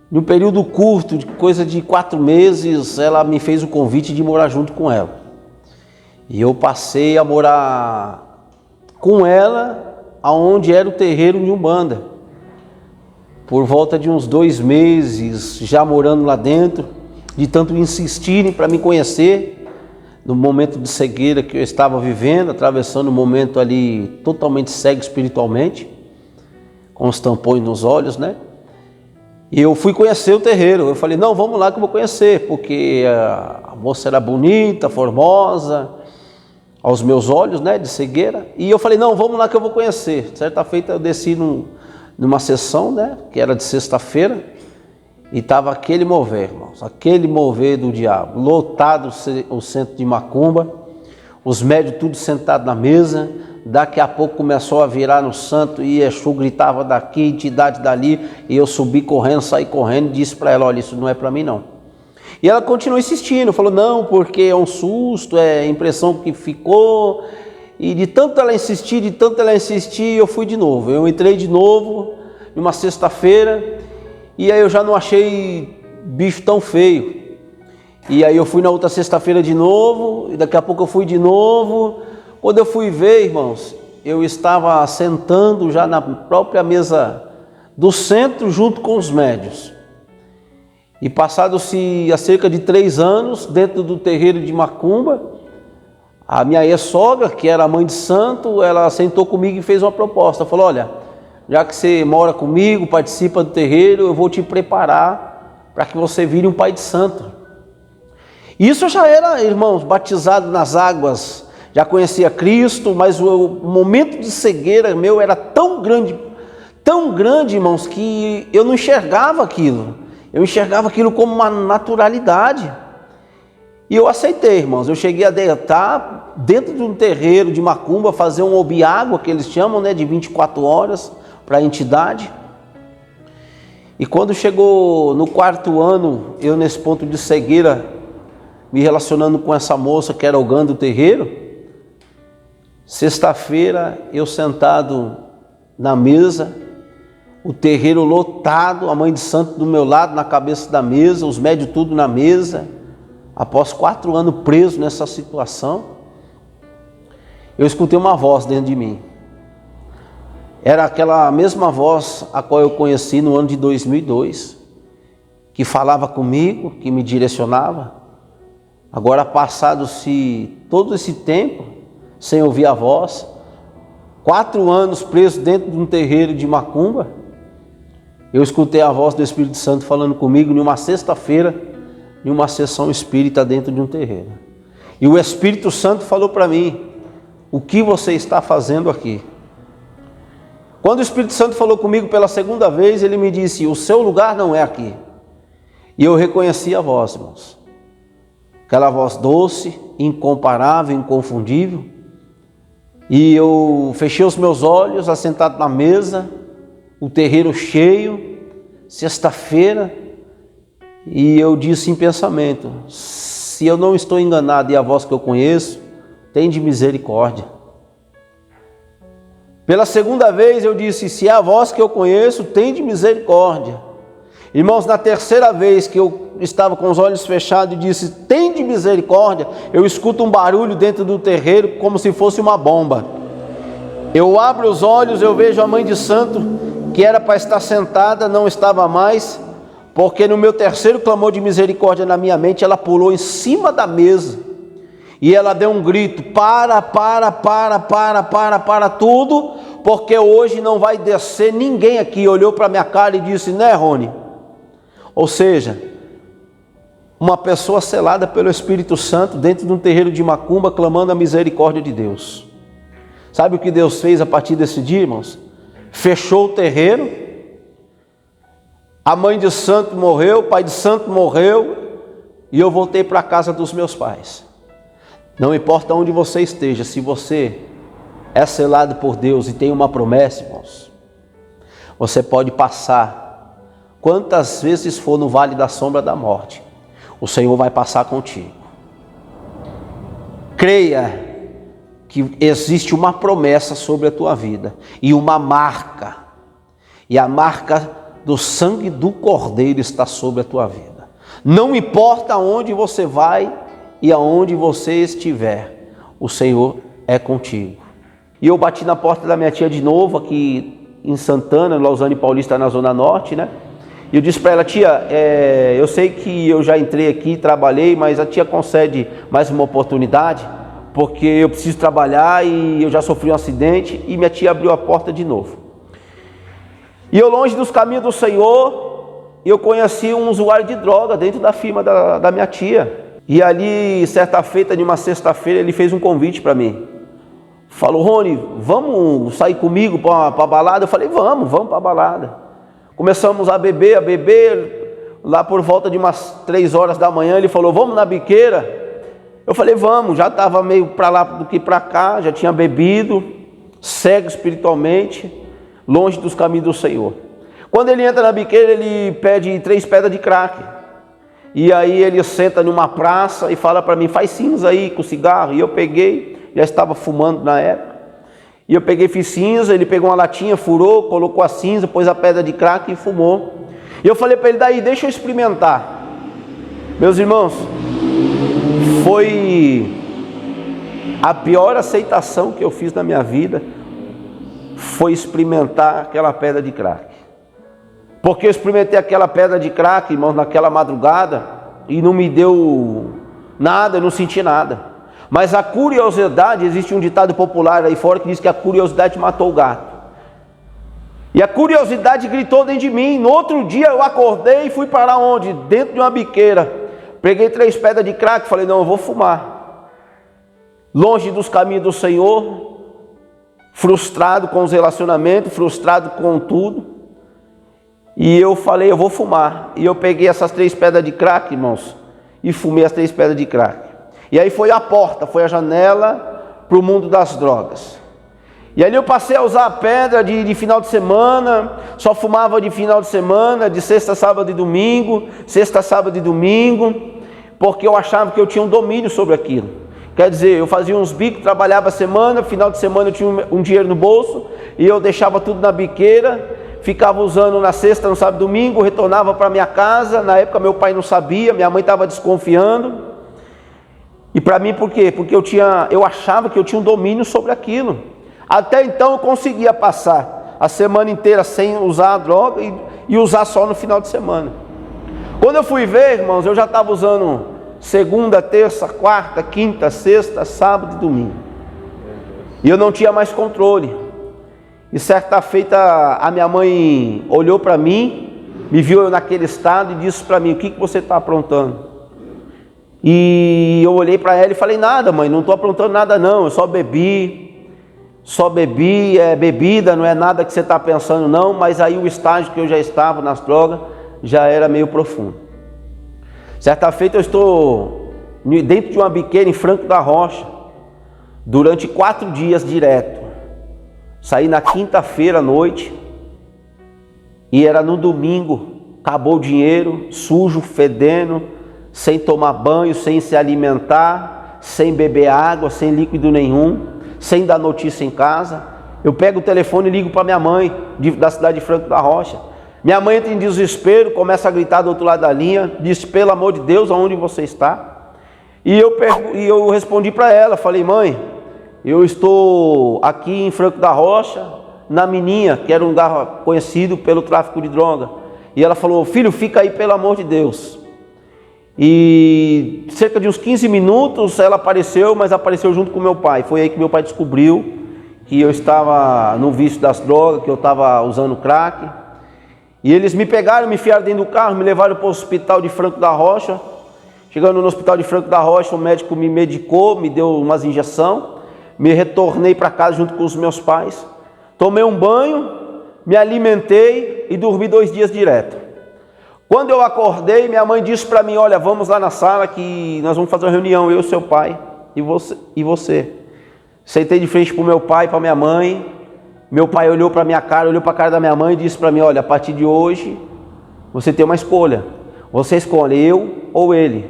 [SPEAKER 1] num período curto, de coisa de 4 meses, ela me fez o convite de morar junto com ela. E eu passei a morar com ela, aonde era o terreiro de Umbanda. Por volta de uns 2 meses, já morando lá dentro, de tanto insistirem para me conhecer, no momento de cegueira que eu estava vivendo, atravessando um momento ali totalmente cego espiritualmente, com os tampões nos olhos, né? E eu fui conhecer o terreiro. Eu falei, não, vamos lá que eu vou conhecer, porque a moça era bonita, formosa, aos meus olhos, né, de cegueira. E eu falei, não, vamos lá que eu vou conhecer. Certa feita eu desci numa sessão, né, que era de sexta-feira, e estava aquele mover, irmãos, aquele mover do diabo, lotado o centro de Macumba, os médios tudo sentados na mesa. Daqui a pouco começou a virar no santo, e Exu gritava daqui, entidade dali, e eu subi correndo, saí correndo e disse para ela, olha, isso não é para mim não. E ela continuou insistindo, falou, não, porque é um susto, é a impressão que ficou. E de tanto ela insistir, eu fui de novo. Eu entrei de novo, numa sexta-feira, e aí eu já não achei bicho tão feio. E aí eu fui na outra sexta-feira de novo, e daqui a pouco eu fui de novo. Quando eu fui ver, irmãos, eu estava sentando já na própria mesa do centro, junto com os médios. E passados-se há cerca de 3 anos, dentro do terreiro de Macumba, a minha ex-sogra, que era mãe de santo, ela sentou comigo e fez uma proposta. Falou, olha, já que você mora comigo, participa do terreiro, eu vou te preparar para que você vire um pai de santo. Isso eu já era, irmãos, batizado nas águas, já conhecia Cristo, mas o momento de cegueira meu era tão grande, irmãos, que eu não enxergava aquilo. Eu enxergava aquilo como uma naturalidade. E eu aceitei, irmãos. Eu cheguei a deitar dentro de um terreiro de macumba, fazer um obiágua, que eles chamam, né, de 24 horas para a entidade. E quando chegou no 4º ano, eu nesse ponto de cegueira, me relacionando com essa moça que era o gã do terreiro, sexta-feira eu sentado na mesa, o terreiro lotado, a mãe de santo do meu lado na cabeça da mesa, os médios tudo na mesa. Após 4 anos preso nessa situação, eu escutei uma voz dentro de mim. Era aquela mesma voz a qual eu conheci no ano de 2002, que falava comigo, que me direcionava. Agora, passado-se todo esse tempo, sem ouvir a voz, 4 anos preso dentro de um terreiro de macumba, eu escutei a voz do Espírito Santo falando comigo numa sexta-feira, em uma sessão espírita dentro de um terreiro. E o Espírito Santo falou para mim: o que você está fazendo aqui? Quando o Espírito Santo falou comigo pela segunda vez, ele me disse: o seu lugar não é aqui. E eu reconheci a voz, irmãos. Aquela voz doce, incomparável, inconfundível. E eu fechei os meus olhos, assentado na mesa, o terreiro cheio, sexta-feira, e eu disse em pensamento: se eu não estou enganado e a voz que eu conheço, tem de misericórdia. Pela segunda vez eu disse: se é a voz que eu conheço, tem de misericórdia. Irmãos, na terceira vez que eu estava com os olhos fechados e disse: tem de misericórdia, eu escuto um barulho dentro do terreiro como se fosse uma bomba. Eu abro os olhos, eu vejo a mãe de santo, que era para estar sentada, não estava mais, porque no meu terceiro clamor de misericórdia na minha mente, ela pulou em cima da mesa e ela deu um grito: para tudo, porque hoje não vai descer ninguém aqui. Olhou para minha cara e disse: né, Rony? Ou seja, uma pessoa selada pelo Espírito Santo dentro de um terreiro de macumba, clamando a misericórdia de Deus. Sabe o que Deus fez a partir desse dia, irmãos? Fechou o terreiro, a mãe de santo morreu, o pai de santo morreu, e eu voltei para a casa dos meus pais. Não importa onde você esteja, se você é selado por Deus e tem uma promessa, irmãos, você pode passar quantas vezes for no vale da sombra da morte, o Senhor vai passar contigo. Creia que existe uma promessa sobre a tua vida e uma marca, e a marca do sangue do Cordeiro está sobre a tua vida. Não importa aonde você vai e aonde você estiver, o Senhor é contigo. E eu bati na porta da minha tia de novo, aqui em Santana, Lausanne Paulista, na Zona Norte, né? E eu disse para ela: tia, eu sei que eu já entrei aqui, trabalhei, mas a tia concede mais uma oportunidade, porque eu preciso trabalhar e eu já sofri um acidente. E minha tia abriu a porta de novo. E eu, longe dos caminhos do Senhor, eu conheci um usuário de droga dentro da firma da minha tia. E ali, certa feita, de uma sexta-feira, ele fez um convite para mim. Falou: Rony, vamos sair comigo para a balada? Eu falei: vamos para a balada. Começamos a beber, lá por volta de umas 3 horas da manhã, ele falou: vamos na biqueira? Eu falei: vamos. Já estava meio para lá do que para cá, já tinha bebido, cego espiritualmente, longe dos caminhos do Senhor. Quando ele entra na biqueira, ele pede 3 pedras de crack. E aí ele senta numa praça e fala para mim: faz cinza aí com cigarro. E eu peguei, já estava fumando na época. E eu peguei, fiz cinza, ele pegou uma latinha, furou, colocou a cinza, pôs a pedra de crack e fumou. E eu falei para ele: daí, deixa eu experimentar. Meus irmãos, foi a pior aceitação que eu fiz na minha vida, foi experimentar aquela pedra de crack. Porque eu experimentei aquela pedra de crack, irmãos, naquela madrugada, e não me deu nada, eu não senti nada. Mas a curiosidade, existe um ditado popular aí fora que diz que a curiosidade matou o gato. E a curiosidade gritou dentro de mim. No outro dia eu acordei e fui parar onde? Dentro de uma biqueira. Peguei 3 pedras de crack, falei: não, eu vou fumar. Longe dos caminhos do Senhor, frustrado com os relacionamentos, frustrado com tudo. E eu falei: eu vou fumar. E eu peguei essas 3 pedras de crack, irmãos, e fumei as 3 pedras de crack. E aí foi a porta, foi a janela para o mundo das drogas. E ali eu passei a usar a pedra de final de semana, só fumava de final de semana, de sexta, sábado e domingo, sexta, sábado e domingo, porque eu achava que eu tinha um domínio sobre aquilo. Quer dizer, eu fazia uns bicos, trabalhava a semana, final de semana eu tinha um dinheiro no bolso, e eu deixava tudo na biqueira, ficava usando na sexta, no sábado e domingo, retornava para minha casa. Na época meu pai não sabia, minha mãe estava desconfiando. E para mim por quê? Porque eu achava que eu tinha um domínio sobre aquilo. Até então eu conseguia passar a semana inteira sem usar a droga e usar só no final de semana. Quando eu fui ver, irmãos, eu já estava usando segunda, terça, quarta, quinta, sexta, sábado e domingo. E eu não tinha mais controle. E certa feita a minha mãe olhou para mim, me viu eu naquele estado e disse para mim: o que você está aprontando? E eu olhei para ela e falei: nada, mãe, não estou aprontando nada não, eu só bebi, é bebida, não é nada que você está pensando não. Mas aí o estágio que eu já estava nas drogas já era meio profundo. Certa feita eu estou dentro de uma biqueira em Franco da Rocha, durante 4 dias direto. Saí na quinta-feira à noite, e era no domingo, acabou o dinheiro, sujo, fedendo, sem tomar banho, sem se alimentar, sem beber água, sem líquido nenhum, sem dar notícia em casa. Eu pego o telefone e ligo para minha mãe, da cidade de Franco da Rocha. Minha mãe entra em desespero, começa a gritar do outro lado da linha, diz: pelo amor de Deus, aonde você está? E eu respondi para ela, falei: mãe, eu estou aqui em Franco da Rocha, na Mininha, que era um lugar conhecido pelo tráfico de droga. E ela falou: filho, fica aí pelo amor de Deus. E cerca de uns 15 minutos ela apareceu, mas apareceu junto com meu pai. Foi aí que meu pai descobriu que eu estava no vício das drogas, que eu estava usando crack. E eles me pegaram, me enfiaram dentro do carro, me levaram para o hospital de Franco da Rocha. Chegando no hospital de Franco da Rocha, o médico me medicou, me deu umas injeções. Me retornei para casa junto com os meus pais. Tomei um banho, me alimentei e dormi 2 dias direto. Quando eu acordei, minha mãe disse para mim: olha, vamos lá na sala que nós vamos fazer uma reunião, eu, seu pai e você. Sentei de frente para o meu pai e para minha mãe. Meu pai olhou para minha cara, olhou para a cara da minha mãe e disse para mim: olha, a partir de hoje você tem uma escolha. Você escolhe eu ou ele.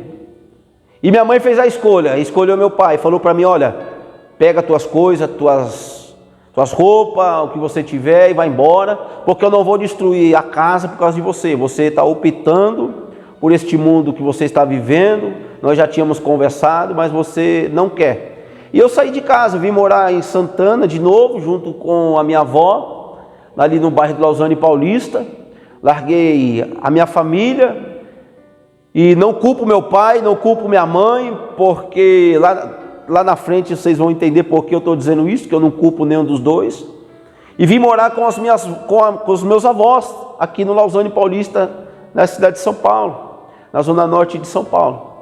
[SPEAKER 1] E minha mãe fez a escolha, escolheu meu pai, falou para mim: olha, pega tuas coisas, tuas roupas, o que você tiver e vai embora, porque eu não vou destruir a casa por causa de você. Você está optando por este mundo que você está vivendo, nós já tínhamos conversado, mas você não quer. E eu saí de casa, vim morar em Santana de novo, junto com a minha avó, ali no bairro de Lausanne Paulista. Larguei a minha família e não culpo meu pai, não culpo minha mãe, porque lá na frente vocês vão entender por que eu estou dizendo isso, que eu não culpo nenhum dos dois. E vim morar com os meus avós, aqui no Lausanne Paulista, na cidade de São Paulo, na zona norte de São Paulo.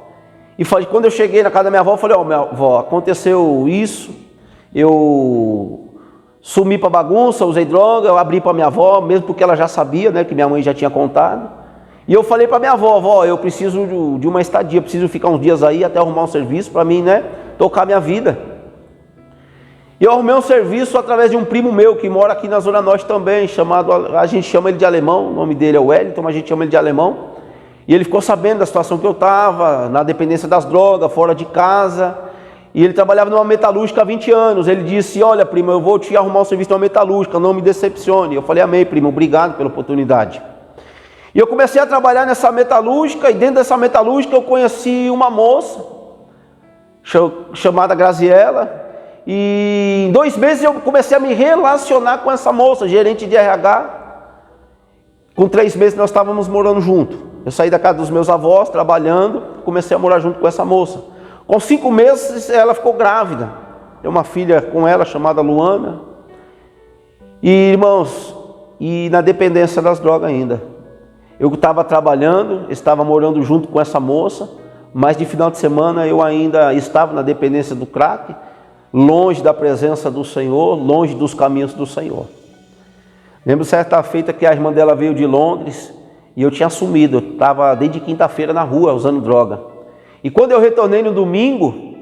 [SPEAKER 1] E quando eu cheguei na casa da minha avó, eu falei: ó, minha avó, aconteceu isso, eu sumi para bagunça, usei droga, eu abri para minha avó, mesmo porque ela já sabia, né, que minha mãe já tinha contado. E eu falei para minha avó: avó, eu preciso de uma estadia, preciso ficar uns dias aí até arrumar um serviço para mim, né, tocar minha vida. E eu arrumei um serviço através de um primo meu que mora aqui na Zona Norte também, a gente chama ele de Alemão, o nome dele é Wellington, mas a gente chama ele de Alemão. E ele ficou sabendo da situação que eu estava, na dependência das drogas, fora de casa. E ele trabalhava numa metalúrgica há 20 anos. Ele disse: olha, primo, eu vou te arrumar um serviço numa metalúrgica, não me decepcione. Eu falei: amém, primo, obrigado pela oportunidade. E eu comecei a trabalhar nessa metalúrgica, e dentro dessa metalúrgica eu conheci uma moça chamada Graziela. E em 2 meses eu comecei a me relacionar com essa moça, gerente de RH. Com 3 meses nós estávamos morando junto. Eu saí da casa dos meus avós, trabalhando, comecei a morar junto com essa moça. Com 5 meses ela ficou grávida. Tem uma filha com ela chamada Luana. E irmãos, e na dependência das drogas ainda. Eu estava trabalhando, estava morando junto com essa moça, mas de final de semana eu ainda estava na dependência do crack, longe da presença do Senhor, longe dos caminhos do Senhor. Lembro certa feita que a irmã dela veio de Londres e eu tinha sumido, eu estava desde quinta-feira na rua usando droga. E quando eu retornei no domingo,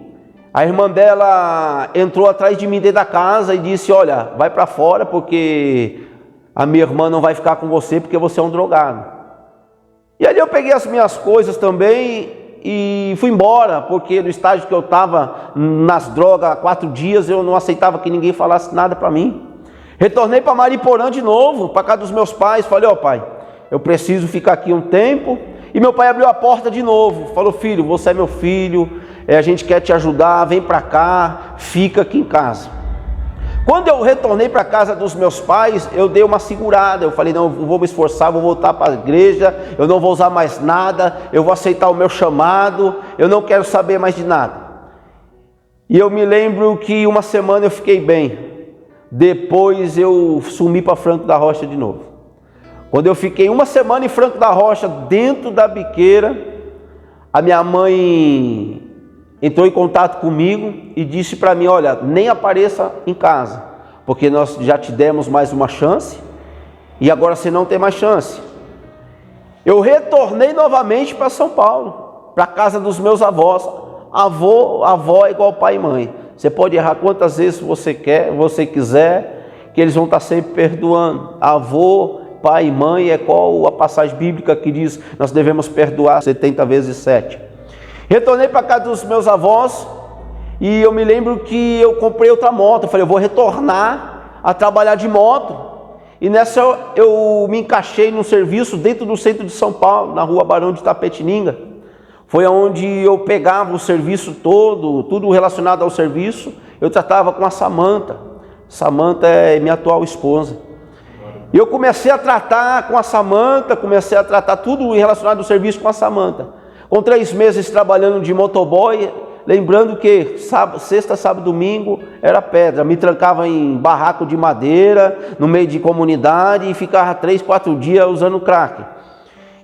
[SPEAKER 1] a irmã dela entrou atrás de mim dentro da casa e disse: olha, vai para fora porque a minha irmã não vai ficar com você porque você é um drogado. E ali eu peguei as minhas coisas também e fui embora, porque no estágio que eu estava nas drogas há 4 dias, eu não aceitava que ninguém falasse nada para mim. Retornei para Mariporã de novo, para casa dos meus pais. Falei: ó pai, eu preciso ficar aqui um tempo. E meu pai abriu a porta de novo, falou: filho, você é meu filho, a gente quer te ajudar, vem para cá, fica aqui em casa. Quando eu retornei para a casa dos meus pais, eu dei uma segurada. Eu falei: não, eu vou me esforçar, vou voltar para a igreja, eu não vou usar mais nada, eu vou aceitar o meu chamado, eu não quero saber mais de nada. E eu me lembro que uma semana eu fiquei bem, depois eu sumi para Franco da Rocha de novo. Quando eu fiquei uma semana em Franco da Rocha, dentro da biqueira, a minha mãe entrou em contato comigo e disse para mim: olha, nem apareça em casa, porque nós já te demos mais uma chance e agora você não tem mais chance. Eu retornei novamente para São Paulo, para a casa dos meus avós. Avó é igual pai e mãe. Você pode errar quantas vezes você quiser, que eles vão estar sempre perdoando. Avô, pai e mãe é qual a passagem bíblica que diz: nós devemos perdoar 70 vezes 7. Retornei para casa dos meus avós e eu me lembro que eu comprei outra moto. Eu falei: eu vou retornar a trabalhar de moto. E nessa eu me encaixei num serviço dentro do centro de São Paulo, na rua Barão de Tapetininga. Foi onde eu pegava o serviço todo, tudo relacionado ao serviço. Eu tratava com a Samanta. Samanta é minha atual esposa. E eu comecei a tratar com a Samanta, comecei a tratar tudo relacionado ao serviço com a Samanta. Com 3 meses trabalhando de motoboy, lembrando que sexta, sábado, domingo era pedra. Me trancava em barraco de madeira, no meio de comunidade, e ficava 3, 4 dias usando crack.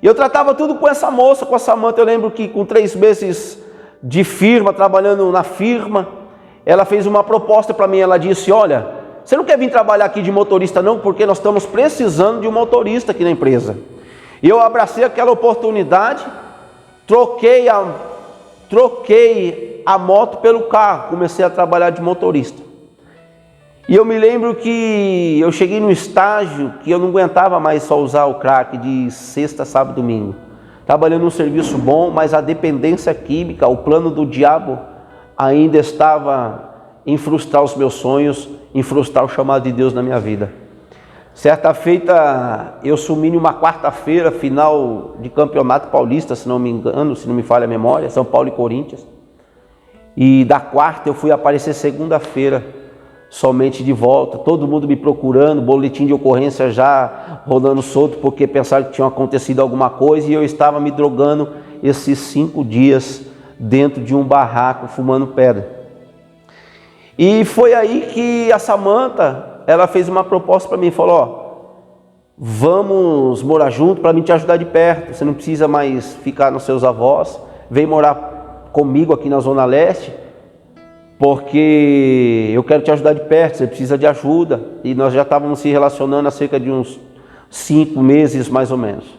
[SPEAKER 1] E eu tratava tudo com essa moça, com a Samanta. Eu lembro que com 3 meses de firma, trabalhando na firma, ela fez uma proposta para mim. Ela disse: olha, você não quer vir trabalhar aqui de motorista não? Porque nós estamos precisando de um motorista aqui na empresa. E eu abracei aquela oportunidade, troquei a moto pelo carro, comecei a trabalhar de motorista. E eu me lembro que eu cheguei no estágio que eu não aguentava mais só usar o crack de sexta, sábado, domingo. Trabalhando num serviço bom, mas a dependência química, o plano do diabo ainda estava em frustrar os meus sonhos, em frustrar o chamado de Deus na minha vida. Certa feita, eu sumi numa quarta-feira, final de campeonato paulista, se não me engano, se não me falha a memória, São Paulo e Corinthians. E da quarta eu fui aparecer segunda-feira, somente de volta, todo mundo me procurando, boletim de ocorrência já rolando solto, porque pensaram que tinha acontecido alguma coisa, e eu estava me drogando esses 5 dias dentro de um barraco, fumando pedra. E foi aí que a Samanta, ela fez uma proposta para mim, falou: ó, vamos morar junto para mim te ajudar de perto, você não precisa mais ficar nos seus avós, vem morar comigo aqui na Zona Leste, porque eu quero te ajudar de perto, você precisa de ajuda. E nós já estávamos se relacionando há cerca de uns 5 meses mais ou menos.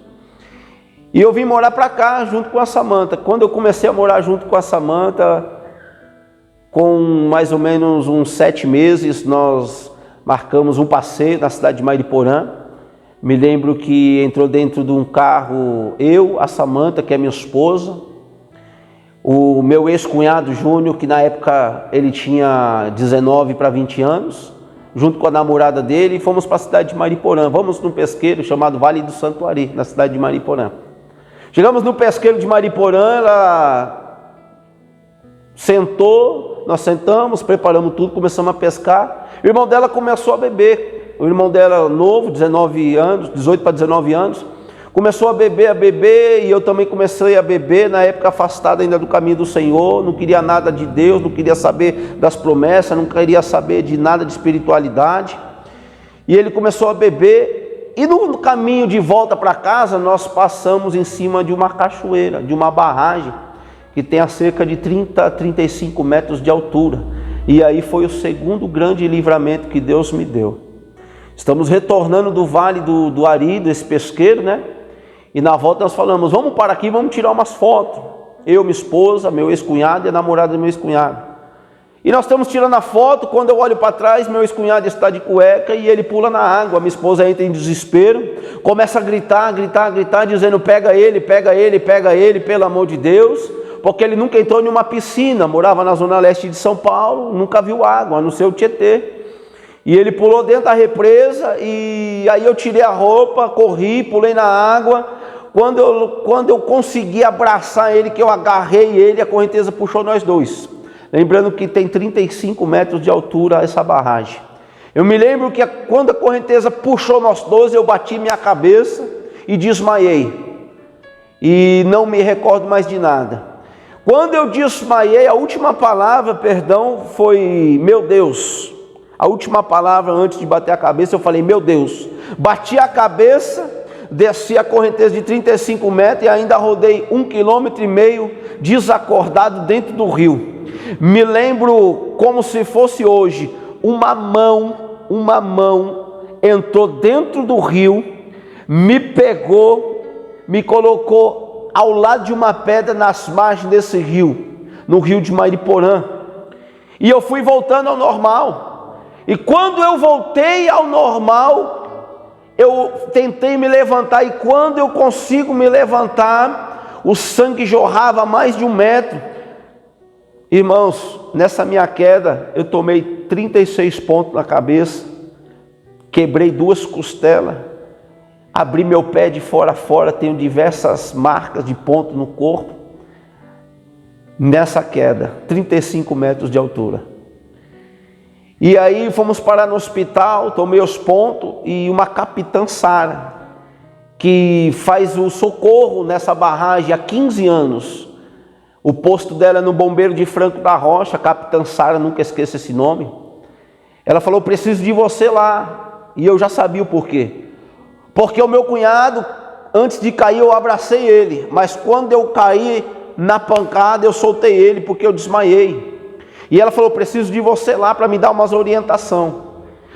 [SPEAKER 1] E eu vim morar para cá junto com a Samanta. Quando eu comecei a morar junto com a Samanta, com mais ou menos uns 7 meses, nós marcamos um passeio na cidade de Mariporã. Me lembro que entrou dentro de um carro eu, a Samanta, que é minha esposa, o meu ex-cunhado Júnior, que na época ele tinha 19 para 20 anos, junto com a namorada dele, e fomos para a cidade de Mariporã. Vamos num pesqueiro chamado Vale do Santuari, na cidade de Mariporã. Chegamos no pesqueiro de Mariporã, ela sentou, nós sentamos, preparamos tudo, começamos a pescar. O irmão dela começou a beber, o irmão dela novo, 19 anos, 18 para 19 anos, começou a beber, e eu também comecei a beber, na época afastado ainda do caminho do Senhor, não queria nada de Deus, não queria saber das promessas, não queria saber de nada de espiritualidade. E ele começou a beber, e no caminho de volta para casa, nós passamos em cima de uma cachoeira, de uma barragem, que tem a cerca de 30 a 35 metros de altura. E aí foi o segundo grande livramento que Deus me deu. Estamos retornando do Vale do Ari, desse pesqueiro, né? E na volta nós falamos: vamos parar aqui, vamos tirar umas fotos. eu, minha esposa, meu ex-cunhado e a namorada do meu ex-cunhado. E nós estamos tirando a foto, quando eu olho para trás, meu ex-cunhado está de cueca e ele pula na água. Minha esposa entra em desespero, começa a gritar, dizendo: pega ele, pega ele, pega ele, pelo amor de Deus. Porque ele nunca entrou em uma piscina, morava na zona leste de São Paulo, nunca viu água, a não ser o Tietê. E ele pulou dentro da represa, e aí eu tirei a roupa, corri, pulei na água. Quando eu consegui abraçar ele, que eu agarrei ele, a correnteza puxou nós dois. Lembrando que tem 35 metros de altura essa barragem. Eu me lembro que quando a correnteza puxou nós dois, eu bati minha cabeça e desmaiei. E não me recordo mais de nada. Quando eu desmaiei, a última palavra, foi meu Deus. A última palavra antes de bater a cabeça, eu falei: meu Deus. Bati a cabeça, desci a correnteza de 35 metros e ainda rodei 1,5 km desacordado dentro do rio. Me lembro como se fosse hoje, uma mão entrou dentro do rio, me pegou, me colocou ao lado de uma pedra nas margens desse rio, no rio de Mariporã. E eu fui voltando ao normal. E quando eu voltei ao normal, eu tentei me levantar, e quando eu consigo me levantar, o sangue jorrava mais de 1 metro. Irmãos, nessa minha queda, eu tomei 36 pontos na cabeça, quebrei 2 costelas, abri meu pé de fora a fora, tenho diversas marcas de ponto no corpo. Nessa queda, 35 metros de altura. E aí fomos parar no hospital, tomei os pontos, e uma capitã Sara, que faz o socorro nessa barragem há 15 anos, o posto dela é no Bombeiro de Franco da Rocha, a capitã Sara, nunca esqueço esse nome. Ela falou: preciso de você lá. E eu já sabia o porquê. Porque o meu cunhado, antes de cair, eu abracei ele, mas quando eu caí na pancada, eu soltei ele porque eu desmaiei. E ela falou: preciso de você lá para me dar umas orientação.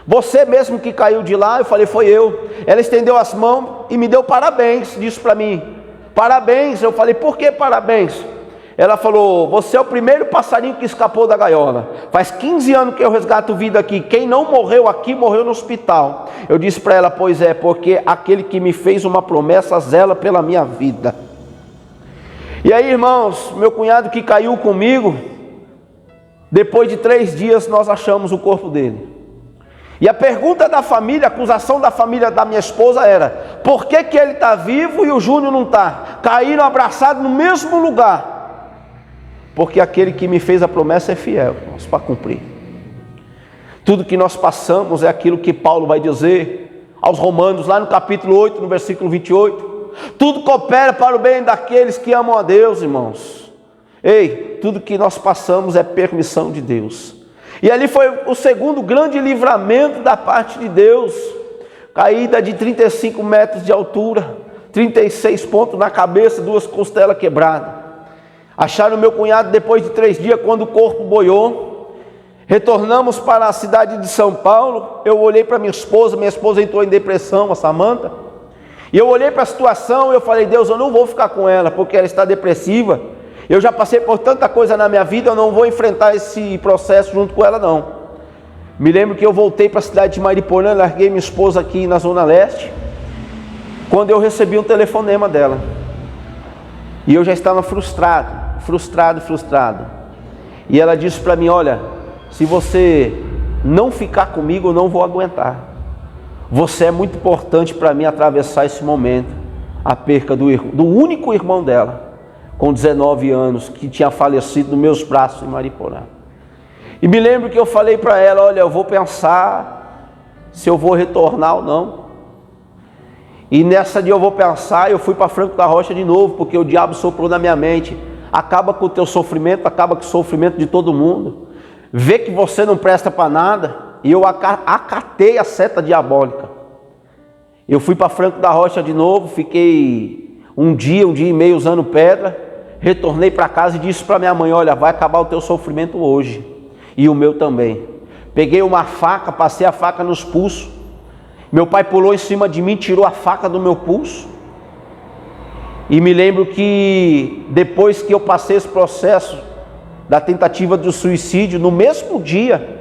[SPEAKER 1] Você mesmo que caiu de lá? Eu falei: foi eu. Ela estendeu as mãos e me deu parabéns, disse para mim: parabéns. Eu falei: por que parabéns? Ela falou: você é o primeiro passarinho que escapou da gaiola. Faz 15 anos que eu resgato vida aqui. Quem não morreu aqui, morreu no hospital. Eu disse para ela: pois é, porque aquele que me fez uma promessa zela pela minha vida. E aí, irmãos, meu cunhado que caiu comigo, depois de 3 dias nós achamos o corpo dele. E a pergunta da família, a acusação da família da minha esposa era: por que que ele está vivo e o Júnior não está? Caíram abraçados no mesmo lugar. Porque aquele que me fez a promessa é fiel, irmãos, para cumprir. Tudo que nós passamos é aquilo que Paulo vai dizer aos Romanos, lá no capítulo 8, no versículo 28. Tudo coopera para o bem daqueles que amam a Deus, irmãos. Ei, tudo que nós passamos é permissão de Deus. E ali foi o segundo grande livramento da parte de Deus. Caída de 35 metros de altura, 36 pontos na cabeça, 2 costelas quebradas. Acharam meu cunhado depois de 3 dias, quando o corpo boiou. Retornamos para a cidade de São Paulo. Eu olhei para minha esposa entrou em depressão, a Samanta. E eu olhei para a situação e eu falei: Deus, eu não vou ficar com ela, porque ela está depressiva. Eu já passei por tanta coisa na minha vida, eu não vou enfrentar esse processo junto com ela não. Me lembro que eu voltei para a cidade de Mariporã, larguei minha esposa aqui na Zona Leste, quando eu recebi um telefonema dela. E eu já estava frustrado. E ela disse para mim: olha, se você não ficar comigo, eu não vou aguentar. Você é muito importante para mim atravessar esse momento. A perca do único irmão dela, com 19 anos, que tinha falecido nos meus braços em Mariporã. E me lembro que eu falei para ela: olha, eu vou pensar se eu vou retornar ou não. E nessa dia eu vou pensar, eu fui para Franco da Rocha de novo, porque o diabo soprou na minha mente: acaba com o teu sofrimento, acaba com o sofrimento de todo mundo, vê que você não presta para nada. E eu acatei a seta diabólica. Eu fui para Franco da Rocha de novo, fiquei um dia e meio usando pedra, retornei para casa e disse para minha mãe: olha, vai acabar o teu sofrimento hoje, e o meu também. Peguei uma faca, passei a faca nos pulsos. Meu pai pulou em cima de mim, tirou a faca do meu pulso. E me lembro que depois que eu passei esse processo da tentativa de suicídio, no mesmo dia,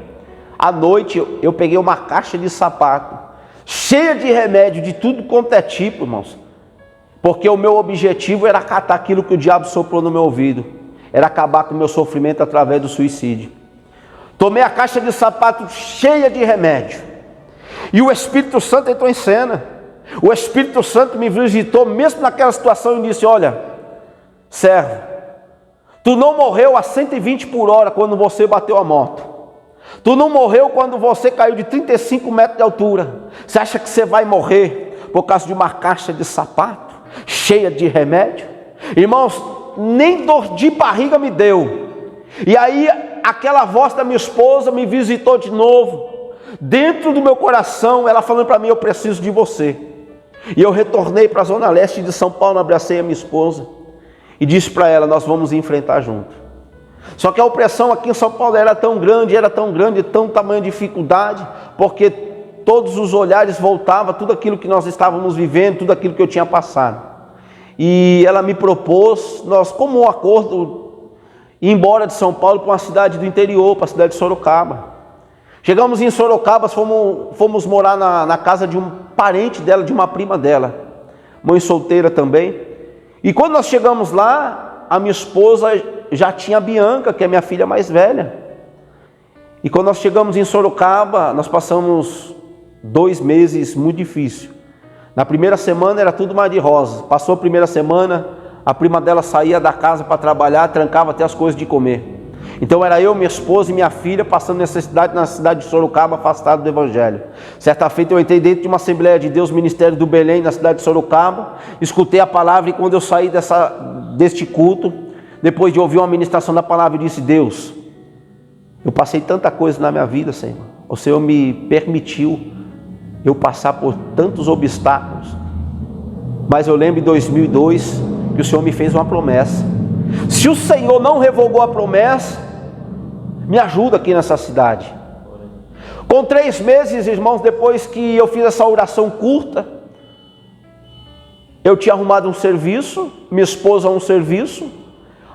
[SPEAKER 1] à noite, eu peguei uma caixa de sapato, cheia de remédio, de tudo quanto é tipo, irmãos. Porque o meu objetivo era acatar aquilo que o diabo soprou no meu ouvido. Era acabar com o meu sofrimento através do suicídio. Tomei a caixa de sapato cheia de remédio. E o Espírito Santo entrou em cena. O Espírito Santo me visitou mesmo naquela situação e disse: olha, servo, tu não morreu a 120 por hora quando você bateu a moto. Tu não morreu quando você caiu de 35 metros de altura. Você acha que você vai morrer por causa de uma caixa de sapato cheia de remédio? Irmãos, nem dor de barriga me deu. E aí aquela voz da minha esposa me visitou de novo. Dentro do meu coração, ela falando para mim: eu preciso de você. E eu retornei para a zona leste de São Paulo, abracei a minha esposa e disse para ela: nós vamos enfrentar junto. Só que a opressão aqui em São Paulo era tão grande, tão tamanha dificuldade, porque todos os olhares voltavam, tudo aquilo que nós estávamos vivendo, tudo aquilo que eu tinha passado. E ela me propôs, nós, como um acordo, ir embora de São Paulo para uma cidade do interior, para a cidade de Sorocaba. Chegamos em Sorocaba, fomos morar na casa de um parente dela, de uma prima dela, mãe solteira também. E quando nós chegamos lá, a minha esposa já tinha a Bianca, que é minha filha mais velha. E quando nós chegamos em Sorocaba, nós passamos 2 meses muito difíceis. Na primeira semana era tudo mar de rosa. Passou a primeira semana, a prima dela saía da casa para trabalhar, trancava até as coisas de comer. Então era eu, minha esposa e minha filha passando necessidade na cidade de Sorocaba, afastado do Evangelho. Certa feita eu entrei dentro de uma Assembleia de Deus, Ministério do Belém, na cidade de Sorocaba. Escutei a palavra e quando eu saí deste culto, depois de ouvir uma ministração da palavra, eu disse: Deus, eu passei tanta coisa na minha vida, Senhor. O Senhor me permitiu eu passar por tantos obstáculos. Mas eu lembro em 2002 que o Senhor me fez uma promessa. Se o Senhor não revogou a promessa, me ajuda aqui nessa cidade. Com 3 meses, irmãos, depois que eu fiz essa oração curta, eu tinha arrumado um serviço, minha esposa um serviço,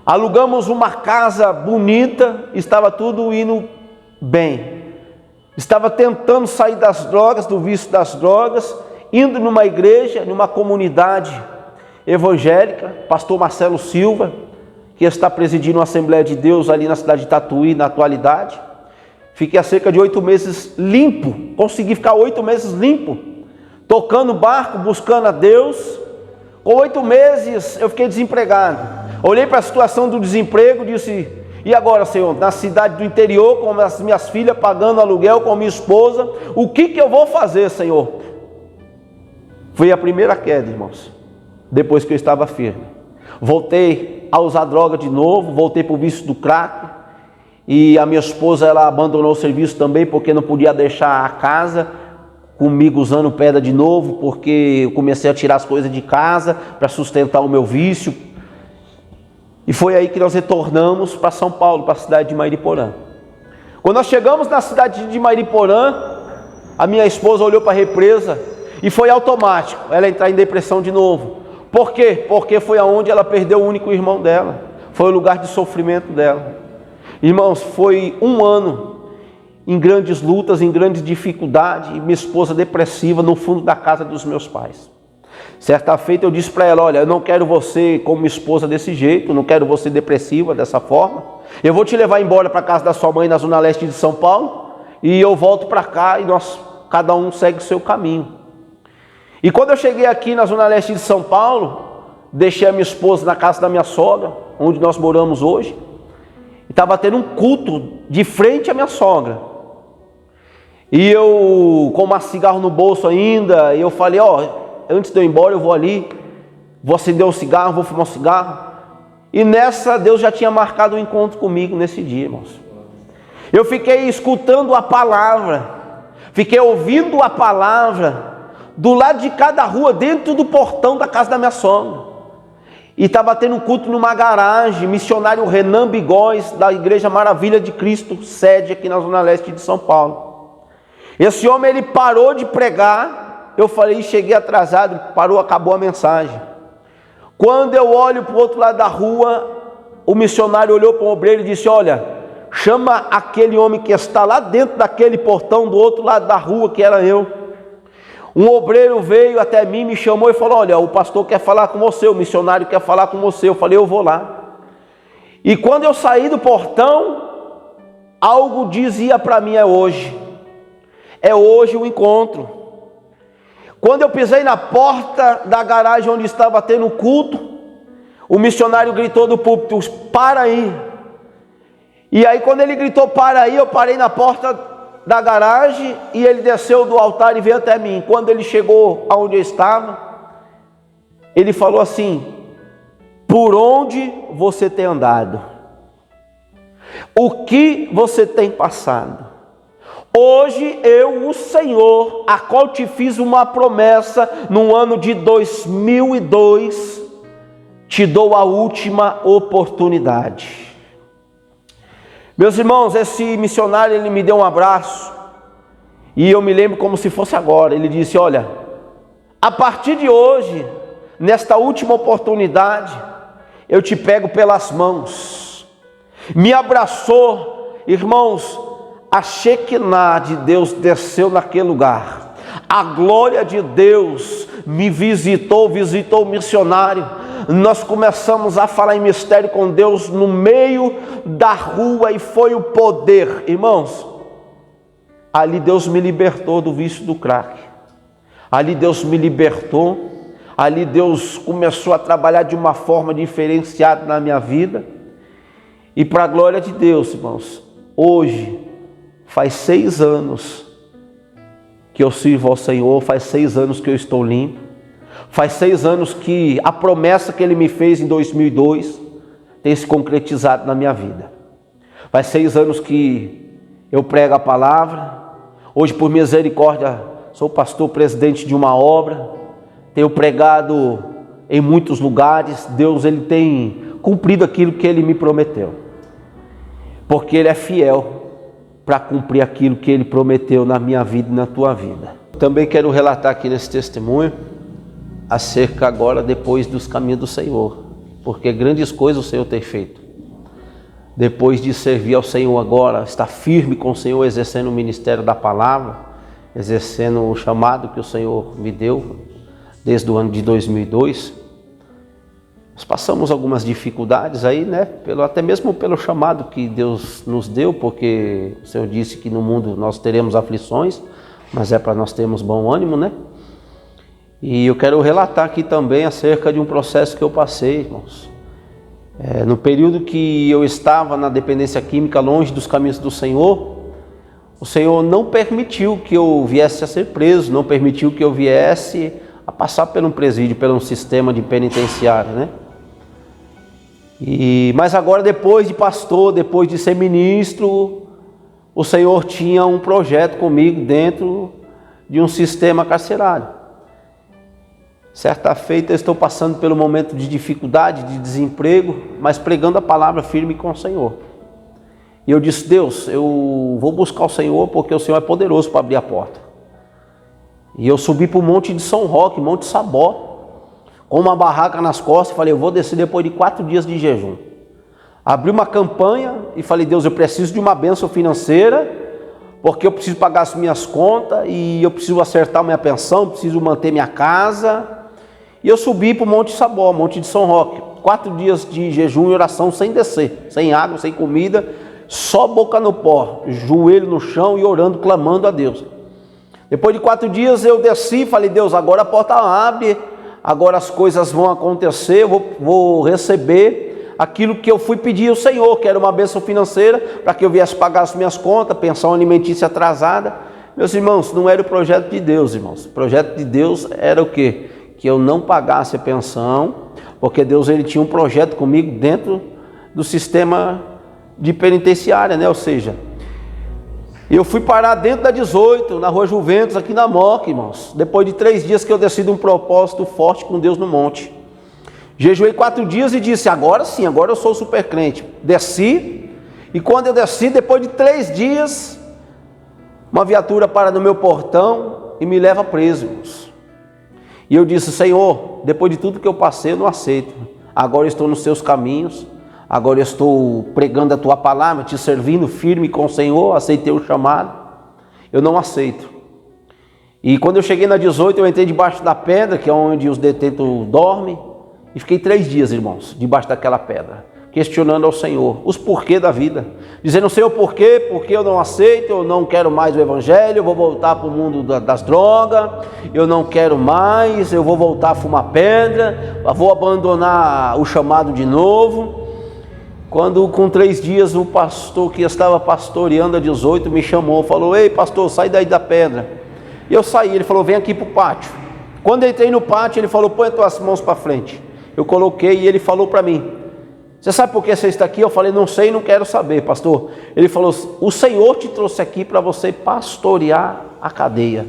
[SPEAKER 1] alugamos uma casa bonita, estava tudo indo bem. Estava tentando sair das drogas, do vício das drogas, indo numa igreja, numa comunidade evangélica, pastor Marcelo Silva, que está presidindo uma Assembleia de Deus ali na cidade de Tatuí, na atualidade. Fiquei há cerca de 8 meses limpo, consegui ficar 8 meses limpo, tocando barco, buscando a Deus. Com 8 meses eu fiquei desempregado. Olhei para a situação do desemprego e disse: e agora, Senhor, na cidade do interior, com as minhas filhas pagando aluguel, com minha esposa, o que eu vou fazer, Senhor? Foi a primeira queda, irmãos, depois que eu estava firme. Voltei a usar droga de novo, voltei para o vício do crack. E a minha esposa, ela abandonou o serviço também, porque não podia deixar a casa comigo usando pedra de novo, porque eu comecei a tirar as coisas de casa para sustentar o meu vício. E foi aí que nós retornamos para São Paulo, para a cidade de Mairiporã. Quando nós chegamos na cidade de Mairiporã, a minha esposa olhou para a represa e foi automático ela entrar em depressão de novo. Por quê? Porque foi aonde ela perdeu o único irmão dela. Foi o lugar de sofrimento dela. Irmãos, foi 1 ano em grandes lutas, em grandes dificuldades, e minha esposa depressiva no fundo da casa dos meus pais. Certa feita eu disse para ela: olha, eu não quero você como esposa desse jeito, não quero você depressiva dessa forma. Eu vou te levar embora para a casa da sua mãe na zona leste de São Paulo, e eu volto para cá e cada um segue o seu caminho. E quando eu cheguei aqui na zona leste de São Paulo, deixei a minha esposa na casa da minha sogra, onde nós moramos hoje, e estava tendo um culto de frente à minha sogra. E eu, com um cigarro no bolso ainda, eu falei: antes de eu ir embora eu vou ali, vou acender um cigarro, vou fumar um cigarro. E nessa, Deus já tinha marcado um encontro comigo nesse dia, irmãos. Eu fiquei escutando a palavra, fiquei ouvindo a palavra, do lado de cada rua, dentro do portão da casa da minha sogra. E estava tendo um culto numa garagem, missionário Renan Bigóis, da Igreja Maravilha de Cristo, sede aqui na zona leste de São Paulo. Esse homem, ele parou de pregar. Eu falei, cheguei atrasado, parou, acabou a mensagem. Quando eu olho para o outro lado da rua, o missionário olhou para o obreiro e disse: olha, chama aquele homem que está lá dentro daquele portão do outro lado da rua, que era eu. Um obreiro veio até mim, me chamou e falou: olha, o pastor quer falar com você, o missionário quer falar com você. Eu falei: eu vou lá. E quando eu saí do portão, algo dizia para mim: é hoje o encontro. Quando eu pisei na porta da garagem onde estava tendo culto, o missionário gritou do púlpito: para aí. E aí quando ele gritou para aí, eu parei na porta da garagem e ele desceu do altar e veio até mim. Quando ele chegou aonde eu estava, ele falou assim: por onde você tem andado? O que você tem passado? Hoje eu, o Senhor, a qual te fiz uma promessa no ano de 2002, te dou a última oportunidade. Meus irmãos, esse missionário, ele me deu um abraço, e eu me lembro como se fosse agora. Ele disse: olha, a partir de hoje, nesta última oportunidade, eu te pego pelas mãos. Me abraçou, irmãos. A Shekinah de Deus desceu naquele lugar. A glória de Deus me visitou o missionário. Nós começamos a falar em mistério com Deus no meio da rua e foi o poder. Irmãos, ali Deus me libertou do vício do crack. Ali Deus me libertou. Ali Deus começou a trabalhar de uma forma diferenciada na minha vida. E para a glória de Deus, irmãos, hoje faz 6 anos que eu sirvo ao Senhor, faz 6 anos que eu estou limpo, faz 6 anos que a promessa que Ele me fez em 2002 tem se concretizado na minha vida. Faz 6 anos que eu prego a palavra. Hoje, por misericórdia, sou pastor presidente de uma obra, tenho pregado em muitos lugares. Deus, Ele tem cumprido aquilo que Ele me prometeu, porque Ele é fiel para cumprir aquilo que Ele prometeu na minha vida e na tua vida. Também quero relatar aqui nesse testemunho acerca agora depois dos caminhos do Senhor, porque grandes coisas o Senhor tem feito. Depois de servir ao Senhor agora, estar firme com o Senhor, exercendo o ministério da palavra, exercendo o chamado que o Senhor me deu desde o ano de 2002, nós passamos algumas dificuldades aí, né? Até mesmo pelo chamado que Deus nos deu, porque o Senhor disse que no mundo nós teremos aflições, mas é para nós termos bom ânimo, né? E eu quero relatar aqui também acerca de um processo que eu passei, irmãos. No período que eu estava na dependência química, longe dos caminhos do Senhor, o Senhor não permitiu que eu viesse a ser preso, não permitiu que eu viesse a passar por um presídio, por um sistema de penitenciário, né? Mas agora, depois de pastor, depois de ser ministro, o Senhor tinha um projeto comigo dentro de um sistema carcerário. Certa feita eu estou passando pelo momento de dificuldade, de desemprego, mas pregando a palavra firme com o Senhor. E eu disse: Deus, eu vou buscar o Senhor, porque o Senhor é poderoso para abrir a porta. E eu subi para o Monte de São Roque, Monte Sabó, com uma barraca nas costas. Falei: eu vou descer depois de 4 dias de jejum. Abri uma campanha e falei: Deus, eu preciso de uma bênção financeira, porque eu preciso pagar as minhas contas, e eu preciso acertar minha pensão, preciso manter minha casa. E eu subi para o Monte Sabó, Monte de São Roque, 4 dias de jejum e oração, sem descer, sem água, sem comida, só boca no pó, joelho no chão e orando, clamando a Deus. Depois de 4 dias eu desci e falei: Deus, agora a porta abre, agora as coisas vão acontecer, eu vou receber aquilo que eu fui pedir ao Senhor, que era uma bênção financeira, para que eu viesse pagar as minhas contas, pensão alimentícia atrasada. Meus irmãos, não era o projeto de Deus, irmãos. O projeto de Deus era o quê? Que eu não pagasse a pensão, porque Deus, Ele tinha um projeto comigo dentro do sistema de penitenciária, né? Ou seja, eu fui parar dentro da 18, na Rua Juventus, aqui na Moca, irmãos. Depois de 3 dias que eu decidi um propósito forte com Deus no monte. Jejuei 4 dias e disse: agora sim, agora eu sou super crente. Desci, e quando eu desci, depois de 3 dias, uma viatura para no meu portão e me leva preso, irmãos. E eu disse: Senhor, depois de tudo que eu passei, eu não aceito. Agora eu estou nos seus caminhos, agora eu estou pregando a tua palavra, te servindo firme com o Senhor, aceitei o chamado, eu não aceito. E quando eu cheguei na 18, eu entrei debaixo da pedra, que é onde os detentos dormem, e fiquei 3 dias, irmãos, debaixo daquela pedra, questionando ao Senhor os porquê da vida, dizendo: Senhor, por quê? Porque eu não aceito, eu não quero mais o evangelho, eu vou voltar para o mundo das drogas, eu não quero mais, eu vou voltar a fumar pedra, vou abandonar o chamado de novo. Quando com 3 dias o pastor que estava pastoreando a 18 me chamou, falou: ei pastor, sai daí da pedra. E eu saí, ele falou: vem aqui para o pátio. Quando eu entrei no pátio, ele falou: põe as tuas mãos para frente. Eu coloquei e ele falou para mim: você sabe por que você está aqui? Eu falei: não sei, não quero saber, pastor. Ele falou: o Senhor te trouxe aqui para você pastorear a cadeia.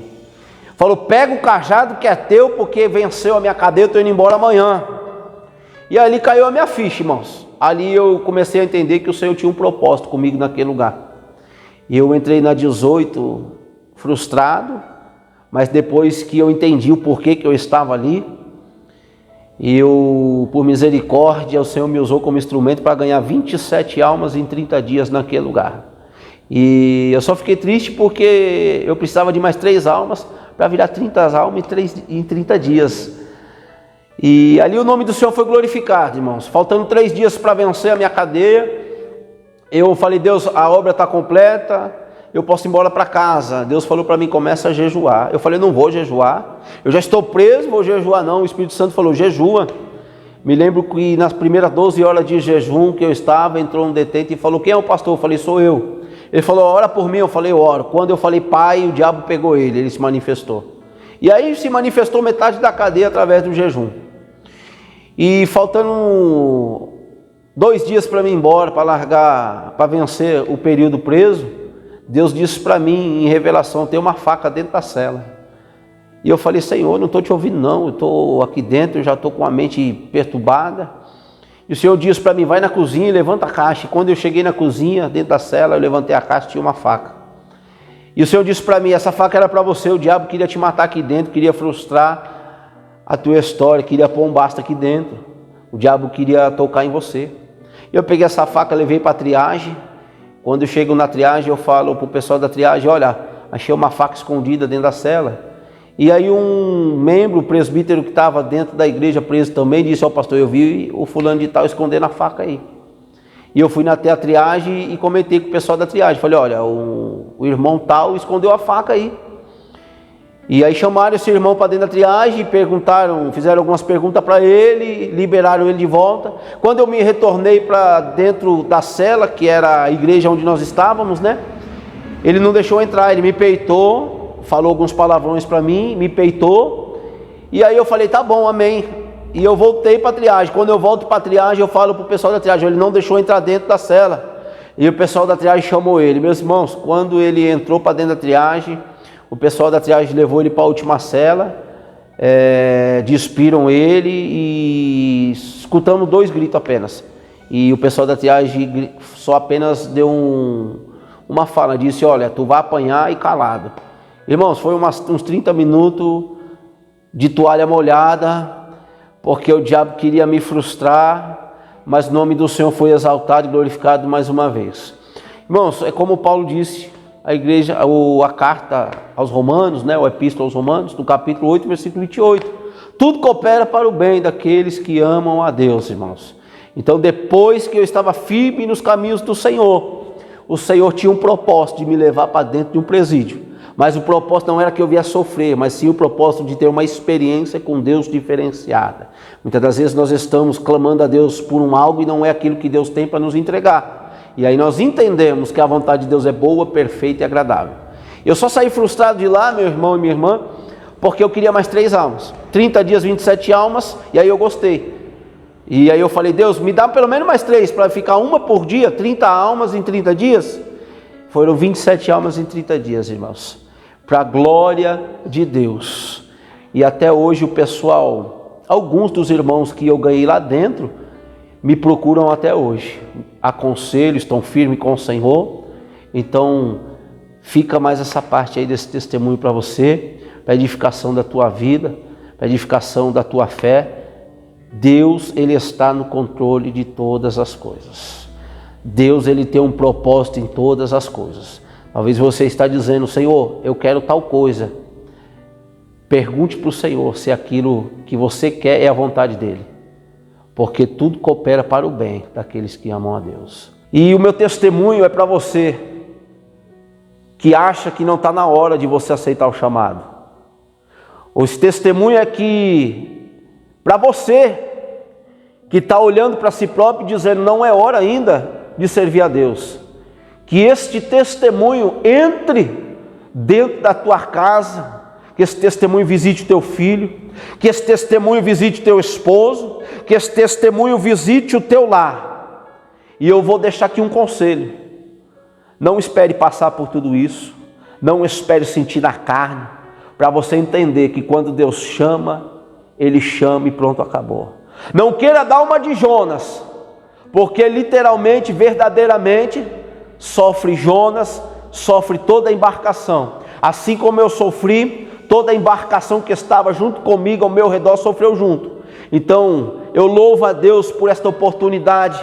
[SPEAKER 1] Falou: pega o cajado que é teu, porque venceu a minha cadeia, eu estou indo embora amanhã. E ali caiu a minha ficha, irmãos. Ali eu comecei a entender que o Senhor tinha um propósito comigo naquele lugar. E eu entrei na 18 frustrado, mas depois que eu entendi o porquê que eu estava ali, eu, por misericórdia, o Senhor me usou como instrumento para ganhar 27 almas em 30 dias naquele lugar. E eu só fiquei triste porque eu precisava de mais 3 almas para virar 30 almas em 30 dias. E ali o nome do Senhor foi glorificado, irmãos. Faltando 3 dias para vencer a minha cadeia, eu falei: Deus, a obra está completa, eu posso ir embora para casa. Deus falou para mim: começa a jejuar. Eu falei: não vou jejuar, eu já estou preso, vou jejuar não. O Espírito Santo falou: jejua. Me lembro que nas primeiras 12 horas de jejum que eu estava, entrou um detento e falou: quem é o pastor? Eu falei: sou eu. Ele falou: ora por mim. Eu falei: oro. Quando eu falei Pai, o diabo pegou ele se manifestou. E aí se manifestou metade da cadeia através do jejum. E faltando 2 dias para mim ir embora, para largar, para vencer o período preso, Deus disse para mim em revelação: tem uma faca dentro da cela. E eu falei: Senhor, não estou te ouvindo não, eu estou aqui dentro, eu já estou com a mente perturbada. E o Senhor disse para mim: vai na cozinha e levanta a caixa. E quando eu cheguei na cozinha, dentro da cela, eu levantei a caixa e tinha uma faca. E o Senhor disse para mim: essa faca era para você, o diabo queria te matar aqui dentro, queria frustrar a tua história, queria pôr um basta aqui dentro. O diabo queria tocar em você. Eu peguei essa faca, levei para a triagem. Quando eu chego na triagem, eu falo para o pessoal da triagem: olha, achei uma faca escondida dentro da cela. E aí um membro, o presbítero que estava dentro da igreja preso também, disse: ó pastor, eu vi o fulano de tal escondendo a faca aí. E eu fui até a triagem e comentei com o pessoal da triagem. Falei: olha, o irmão tal escondeu a faca aí. E aí chamaram esse irmão para dentro da triagem, perguntaram, fizeram algumas perguntas para ele, liberaram ele de volta. Quando eu me retornei para dentro da cela, que era a igreja onde nós estávamos, né? Ele não deixou entrar, ele me peitou, falou alguns palavrões para mim, me peitou. E aí eu falei: tá bom, amém. E eu voltei para a triagem. Quando eu volto para a triagem, eu falo para o pessoal da triagem: ele não deixou entrar dentro da cela. E o pessoal da triagem chamou ele. Meus irmãos, quando ele entrou para dentro da triagem, o pessoal da triagem levou ele para a última cela, despiram ele e escutamos 2 gritos apenas. E o pessoal da triagem só apenas deu uma fala, disse: olha, tu vai apanhar e calado. Irmãos, foi uns 30 minutos de toalha molhada, porque o diabo queria me frustrar, mas o nome do Senhor foi exaltado e glorificado mais uma vez. Irmãos, é como Paulo disse, a igreja, a carta aos Romanos, né, o epístola aos Romanos, no capítulo 8, versículo 28. Tudo coopera para o bem daqueles que amam a Deus, irmãos. Então, depois que eu estava firme nos caminhos do Senhor, o Senhor tinha um propósito de me levar para dentro de um presídio. Mas o propósito não era que eu viesse sofrer, mas sim o propósito de ter uma experiência com Deus diferenciada. Muitas das vezes nós estamos clamando a Deus por algo e não é aquilo que Deus tem para nos entregar. E aí nós entendemos que a vontade de Deus é boa, perfeita e agradável. Eu só saí frustrado de lá, meu irmão e minha irmã, porque eu queria mais 3 almas. 30 dias, 27 almas, e aí eu gostei. E aí eu falei: Deus, me dá pelo menos mais 3, para ficar uma por dia, 30 almas em 30 dias. Foram 27 almas em 30 dias, irmãos. Para a glória de Deus. E até hoje o pessoal, alguns dos irmãos que eu ganhei lá dentro, me procuram até hoje. Aconselho, estão firmes com o Senhor. Então, fica mais essa parte aí desse testemunho para você, para edificação da tua vida, para a edificação da tua fé. Deus, Ele está no controle de todas as coisas. Deus, Ele tem um propósito em todas as coisas. Talvez você está dizendo: Senhor, eu quero tal coisa. Pergunte para o Senhor se aquilo que você quer é a vontade dEle. Porque tudo coopera para o bem daqueles que amam a Deus. E o meu testemunho é para você que acha que não está na hora de você aceitar o chamado. Esse testemunho é que, para você que está olhando para si próprio e dizendo: não é hora ainda de servir a Deus, que este testemunho entre dentro da tua casa, que esse testemunho visite o teu filho, que esse testemunho visite o teu esposo, que esse testemunho visite o teu lar. E eu vou deixar aqui um conselho: não espere passar por tudo isso, não espere sentir na carne, para você entender que quando Deus chama, Ele chama e pronto, acabou. Não queira dar uma de Jonas, porque literalmente, verdadeiramente, sofre Jonas, sofre toda a embarcação. Assim como eu sofri, toda a embarcação que estava junto comigo, ao meu redor, sofreu junto. Então, eu louvo a Deus por esta oportunidade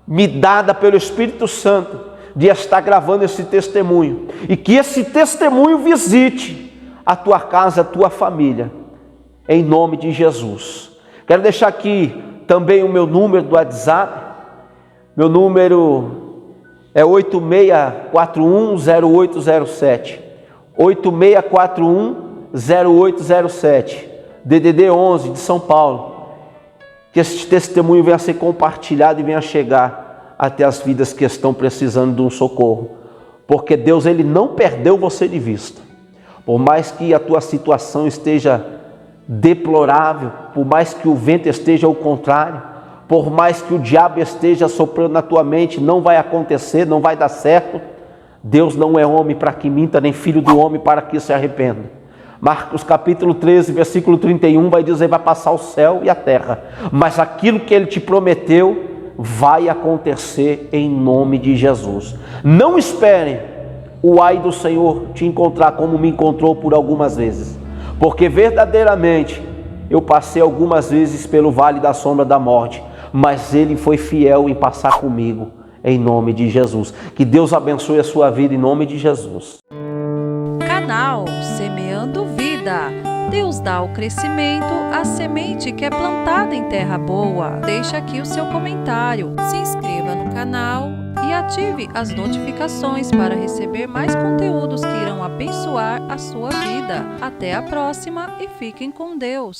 [SPEAKER 1] me dada pelo Espírito Santo de estar gravando esse testemunho, e que esse testemunho visite a tua casa, a tua família, em nome de Jesus. Quero deixar aqui também o meu número do WhatsApp. Meu número é 86410807, 86410807, DDD 11 de São Paulo. Que esse testemunho venha a ser compartilhado e venha a chegar até as vidas que estão precisando de um socorro, porque Deus, Ele não perdeu você de vista. Por mais que a tua situação esteja deplorável, por mais que o vento esteja ao contrário, por mais que o diabo esteja soprando na tua mente: não vai acontecer, não vai dar certo, Deus não é homem para que minta, nem filho do homem para que se arrependa. Marcos capítulo 13, versículo 31 vai dizer: vai passar o céu e a terra, mas aquilo que Ele te prometeu vai acontecer em nome de Jesus. Não espere o ai do Senhor te encontrar como me encontrou por algumas vezes, porque verdadeiramente eu passei algumas vezes pelo vale da sombra da morte, mas Ele foi fiel em passar comigo, em nome de Jesus. Que Deus abençoe a sua vida em nome de Jesus.
[SPEAKER 2] Canal Semeando Vida. Deus dá o crescimento à semente que é plantada em terra boa. Deixa aqui o seu comentário, se inscreva no canal e ative as notificações para receber mais conteúdos que irão abençoar a sua vida. Até a próxima e fiquem com Deus.